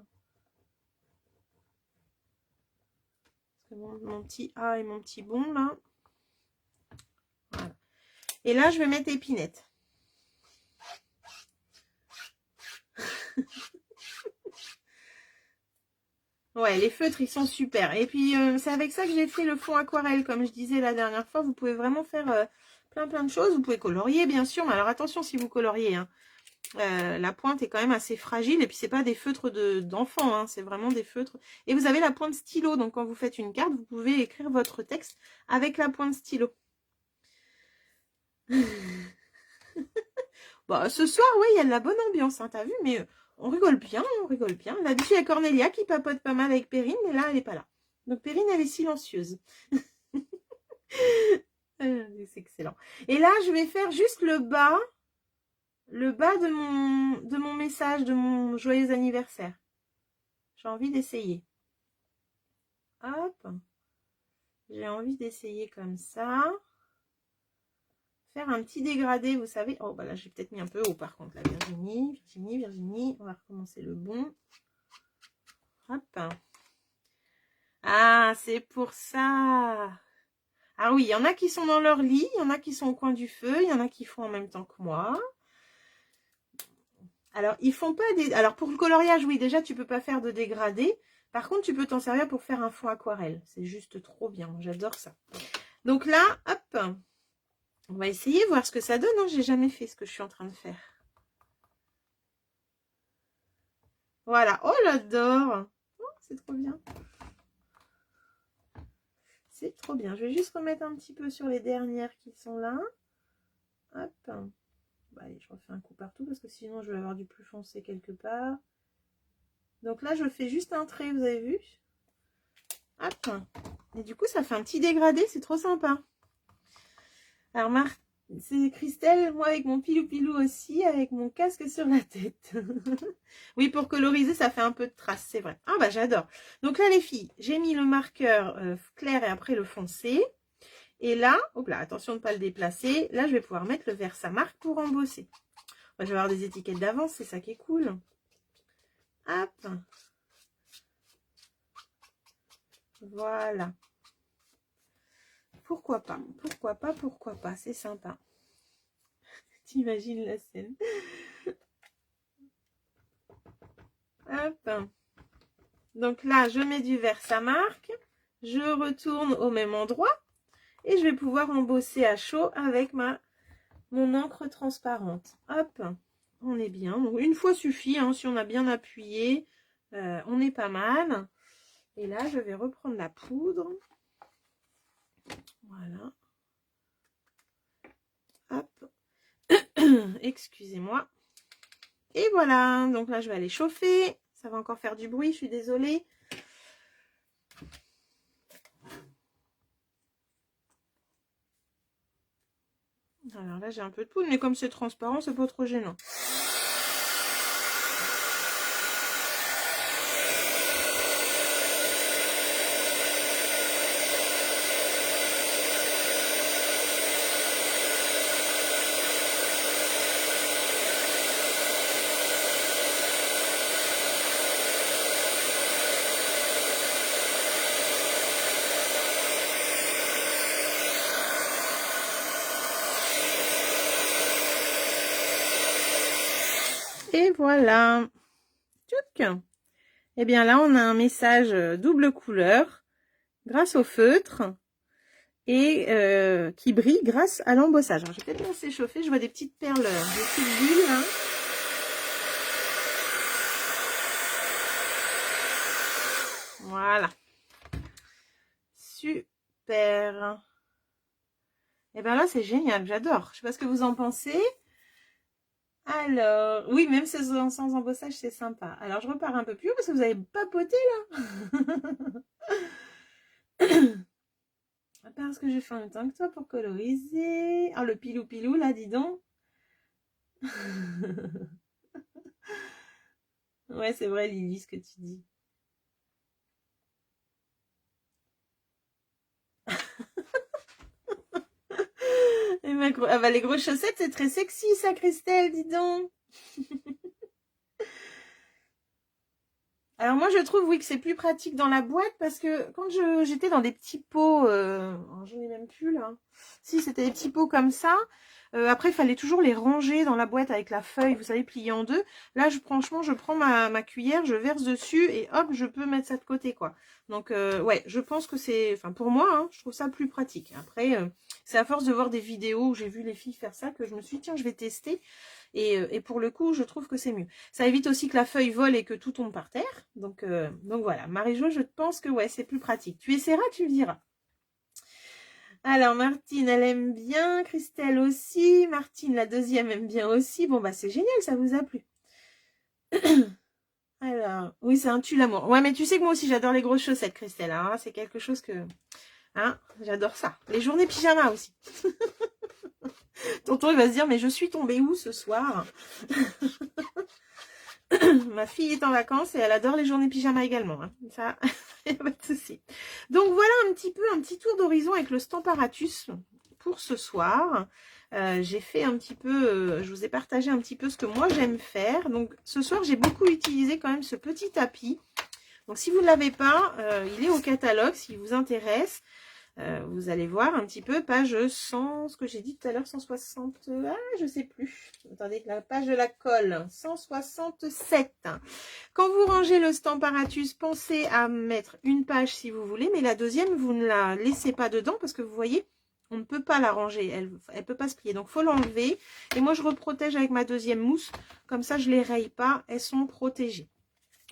Parce que mon petit A et mon petit bon, là. Voilà. Et là, je vais mettre épinette. Ouais, les feutres, ils sont super. Et puis, c'est avec ça que j'ai fait le fond aquarelle. Comme je disais la dernière fois, vous pouvez vraiment faire plein de choses. Vous pouvez colorier, bien sûr. Mais alors, attention si vous coloriez. Hein. La pointe est quand même assez fragile. Et puis, c'est pas des feutres d'enfants. Hein. C'est vraiment des feutres. Et vous avez la pointe stylo. Donc, quand vous faites une carte, vous pouvez écrire votre texte avec la pointe stylo. Bon, ce soir, oui, il y a de la bonne ambiance. Hein, t'as vu, mais... On rigole bien, on rigole bien. Là-dessus, il y a Cornelia qui papote pas mal avec Perrine, mais là, elle n'est pas là. Donc, Perrine, elle est silencieuse. C'est excellent. Et là, je vais faire juste le bas de mon message, de mon joyeux anniversaire. J'ai envie d'essayer. Hop. J'ai envie d'essayer comme ça. Faire un petit dégradé, vous savez. Oh, bah là, j'ai peut-être mis un peu haut, par contre, la Virginie. On va recommencer le bon. Hop. Ah, c'est pour ça. Ah oui, il y en a qui sont dans leur lit, il y en a qui sont au coin du feu, il y en a qui font en même temps que moi. Alors, ils font pas des... Alors, pour le coloriage, oui, déjà, tu peux pas faire de dégradé. Par contre, tu peux t'en servir pour faire un fond aquarelle. C'est juste trop bien, j'adore ça. Donc là, hop, on va essayer, voir ce que ça donne. Hein. J'ai jamais fait ce que je suis en train de faire. Voilà, oh, j'adore. Oh, c'est trop bien. C'est trop bien. Je vais juste remettre un petit peu sur les dernières qui sont là. Hop. Bah, allez, je refais un coup partout parce que sinon je vais avoir du plus foncé quelque part. Donc là, je fais juste un trait, vous avez vu? Hop. Et du coup, ça fait un petit dégradé, c'est trop sympa. Alors, c'est Christelle, moi avec mon pilou-pilou aussi, avec mon casque sur la tête. Oui, pour coloriser, ça fait un peu de traces, c'est vrai. Ah bah j'adore. Donc là, les filles, j'ai mis le marqueur clair et après le foncé. Et là, hop là, attention de ne pas le déplacer. Là, je vais pouvoir mettre le Versamark pour embosser. Je vais avoir des étiquettes d'avance, c'est ça qui est cool. Hop. Voilà. Pourquoi pas? Pourquoi pas? Pourquoi pas? C'est sympa. T'imagines la scène. Hop. Donc là, je mets du Versamark. Je retourne au même endroit. Et je vais pouvoir embosser à chaud avec mon encre transparente. Hop. On est bien. Donc une fois suffit. Hein, si on a bien appuyé, on est pas mal. Et là, je vais reprendre la poudre. Voilà. Hop. Excusez-moi. Et voilà. Donc là, je vais aller chauffer. Ça va encore faire du bruit, je suis désolée. Alors là, j'ai un peu de poudre, mais comme c'est transparent, c'est pas trop gênant. Et voilà. Tchouk. Et bien là, on a un message double couleur grâce au feutre et qui brille grâce à l'embossage. Je vais peut-être laisser chauffer. Je vois des petites perles de petites bulles. Hein. Voilà. Super. Et bien là, c'est génial. J'adore. Je sais pas ce que vous en pensez. Alors, oui, même sans embossage, c'est sympa. Alors, je repars un peu plus haut parce que vous avez papoté là. Parce que je fais en même temps que toi pour coloriser. Ah, le pilou-pilou là, dis donc. Ouais, c'est vrai, Lily, ce que tu dis. Et ah bah, les grosses chaussettes, c'est très sexy, ça, Christelle, dis donc. Alors moi, je trouve, oui, que c'est plus pratique dans la boîte parce que quand j'étais dans des petits pots, j'en ai même plus là. Si, c'était des petits pots comme ça. Après, il fallait toujours les ranger dans la boîte avec la feuille, vous savez, pliée en deux. Là, franchement, je prends ma cuillère, je verse dessus et hop, je peux mettre ça de côté, quoi. Donc, ouais, je pense que c'est... Enfin, pour moi, hein, je trouve ça plus pratique. Après, c'est à force de voir des vidéos où j'ai vu les filles faire ça que je me suis dit, tiens, je vais tester. Et pour le coup, je trouve que c'est mieux. Ça évite aussi que la feuille vole et que tout tombe par terre. Donc voilà, Marie-Jo, je pense que ouais, c'est plus pratique. Tu essaieras, tu me diras. Alors, Martine, elle aime bien. Christelle aussi. Martine, la deuxième, aime bien aussi. Bon, bah c'est génial, ça vous a plu. Alors, oui, c'est un tue l'amour. Ouais, mais tu sais que moi aussi, j'adore les grosses chaussettes, Christelle. Hein, c'est quelque chose que... Hein, j'adore ça. Les journées pyjama aussi. Tonton, il va se dire, mais je suis tombée où ce soir? Ma fille est en vacances et elle adore les journées pyjama également. Hein. Ça, il n'y a pas de souci. Donc voilà un petit tour d'horizon avec le Stamparatus pour ce soir. J'ai fait un petit peu, je vous ai partagé un petit peu ce que moi j'aime faire. Donc ce soir, j'ai beaucoup utilisé quand même ce petit tapis. Donc si vous ne l'avez pas, il est au catalogue si vous intéresse. Vous allez voir un petit peu, page 100, ce que j'ai dit tout à l'heure, 160, je sais plus. Attendez, la page de la colle, 167. Quand vous rangez le Stamparatus, pensez à mettre une page si vous voulez, mais la deuxième, vous ne la laissez pas dedans parce que vous voyez, on ne peut pas la ranger, elle peut pas se plier. Donc, il faut l'enlever. Et moi, je reprotège avec ma deuxième mousse. Comme ça, je les raye pas, elles sont protégées.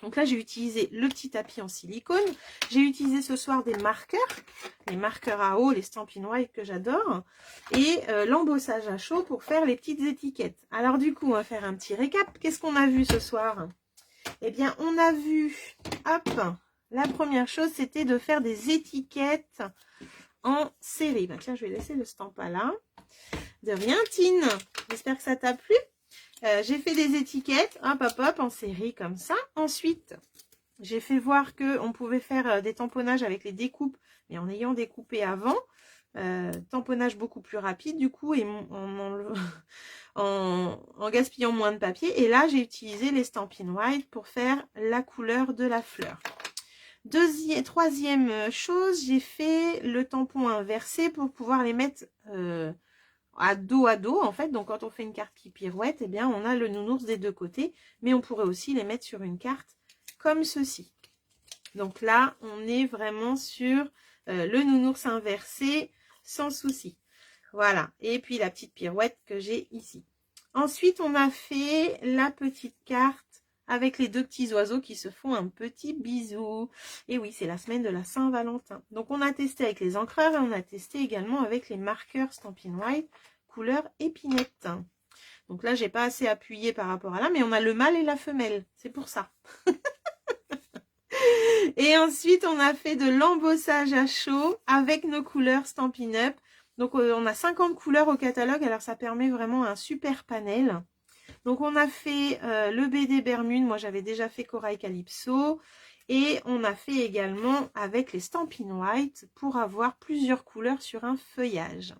Donc là, j'ai utilisé le petit tapis en silicone. J'ai utilisé ce soir des marqueurs, les marqueurs à eau, les Stampin' White que j'adore. Et l'embossage à chaud pour faire les petites étiquettes. Alors du coup, on va faire un petit récap. Qu'est-ce qu'on a vu ce soir? Eh bien, on a vu, hop, la première chose, c'était de faire des étiquettes en série. Ben, tiens, je vais laisser le Stampa là. De rien, Tine. J'espère que ça t'a plu. J'ai fait des étiquettes, hop, hop, hop, en série comme ça. Ensuite, j'ai fait voir qu'on pouvait faire des tamponnages avec les découpes, mais en ayant découpé avant. Tamponnage beaucoup plus rapide du coup, et en gaspillant moins de papier. Et là, j'ai utilisé les Stampin' White pour faire la couleur de la fleur. Troisième chose, j'ai fait le tampon inversé pour pouvoir les mettre... à dos en fait. Donc quand on fait une carte qui pirouette, eh bien on a le nounours des deux côtés, mais on pourrait aussi les mettre sur une carte comme ceci. Donc là on est vraiment sur le nounours inversé sans souci. Voilà, et puis la petite pirouette que j'ai ici. Ensuite on a fait la petite carte avec les deux petits oiseaux qui se font un petit bisou. Et oui, c'est la semaine de la Saint-Valentin. Donc on a testé avec les encreurs et on a testé également avec les marqueurs Stampin' White couleur épinette. Donc là, j'ai pas assez appuyé par rapport à là, mais on a le mâle et la femelle. C'est pour ça. Et ensuite, on a fait de l'embossage à chaud avec nos couleurs Stampin' Up. Donc on a 50 couleurs au catalogue, alors ça permet vraiment un super panel. Donc on a fait le BD Bermude, moi j'avais déjà fait Corail Calypso. Et on a fait également avec les Stampin' White pour avoir plusieurs couleurs sur un feuillage.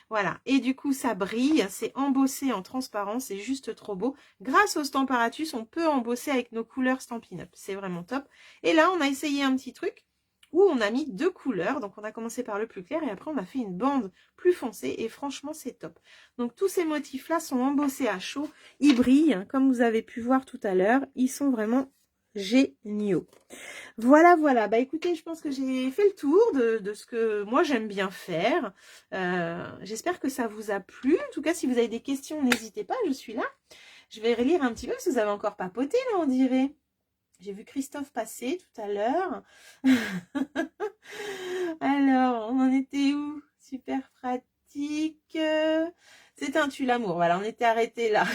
Voilà, et du coup ça brille, c'est embossé en transparent, c'est juste trop beau. Grâce au Stamparatus, on peut embosser avec nos couleurs Stampin' Up, c'est vraiment top. Et là, on a essayé un petit truc où on a mis deux couleurs. Donc on a commencé par le plus clair et après on a fait une bande plus foncée et franchement c'est top. Donc tous ces motifs là sont embossés à chaud, ils brillent comme vous avez pu voir tout à l'heure, ils sont vraiment géniaux. Voilà, voilà. Bah écoutez, je pense que j'ai fait le tour de ce que moi j'aime bien faire. J'espère que ça vous a plu. En tout cas, si vous avez des questions, n'hésitez pas, je suis là. Je vais relire un petit peu parce que vous avez encore papoté là, on dirait. J'ai vu Christophe passer tout à l'heure. Alors, on en était où? Super pratique. C'est un tue l'amour. Voilà, on était arrêté là.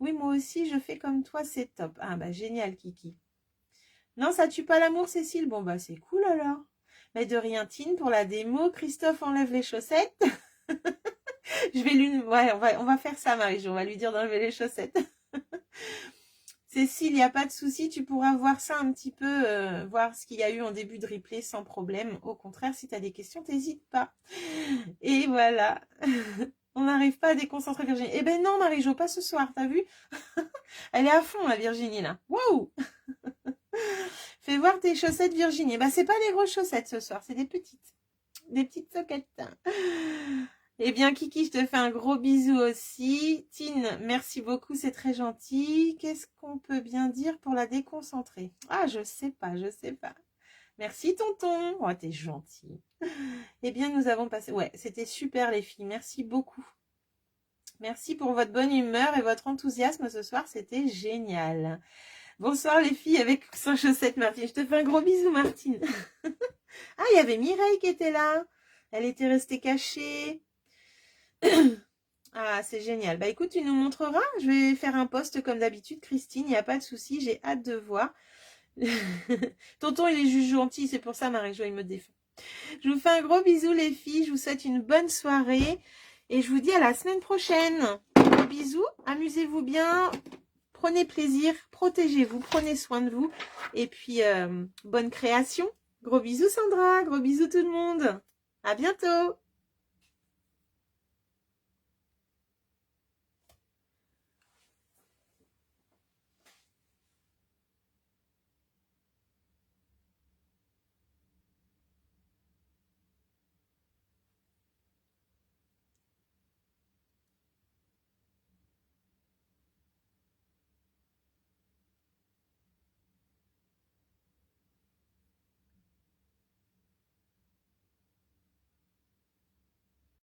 Oui, moi aussi, je fais comme toi, c'est top. Ah bah génial, Kiki. Non, ça tue pas l'amour, Cécile. Bon, bah c'est cool alors. Mais de rien, Tine, pour la démo. Christophe enlève les chaussettes. Je vais lui... Ouais, on va faire ça, Marie-Jo. On va lui dire d'enlever les chaussettes. Cécile, il n'y a pas de souci. Tu pourras voir ça un petit peu, voir ce qu'il y a eu en début de replay sans problème. Au contraire, si tu as des questions, t'hésites pas. Et voilà. On n'arrive pas à déconcentrer Virginie. Eh ben non, Marie-Jo, pas ce soir, t'as vu? Elle est à fond, la Virginie, là. Waouh! Fais voir tes chaussettes, Virginie. Bah, c'est pas des grosses chaussettes ce soir, c'est des petites. Des petites soquettes. Eh bien, Kiki, je te fais un gros bisou aussi. Tine, merci beaucoup, c'est très gentil. Qu'est-ce qu'on peut bien dire pour la déconcentrer? Ah, je sais pas, je sais pas. Merci, tonton. Oh, t'es gentil. Eh bien, nous avons passé... Ouais, c'était super, les filles. Merci beaucoup. Merci pour votre bonne humeur et votre enthousiasme ce soir. C'était génial. Bonsoir, les filles, avec sans chaussettes, Martine. Je te fais un gros bisou, Martine. Ah, il y avait Mireille qui était là. Elle était restée cachée. Ah, c'est génial. Bah, écoute, tu nous montreras. Je vais faire un post comme d'habitude, Christine. Il n'y a pas de souci. J'ai hâte de voir. Tonton, il est juste gentil. C'est pour ça, Marie-Jo, il me défend. Je vous fais un gros bisou, les filles. Je vous souhaite une bonne soirée. Et je vous dis à la semaine prochaine. Gros bisous. Amusez-vous bien. Prenez plaisir. Protégez-vous. Prenez soin de vous. Et puis, bonne création. Gros bisous, Sandra. Gros bisous, tout le monde. À bientôt.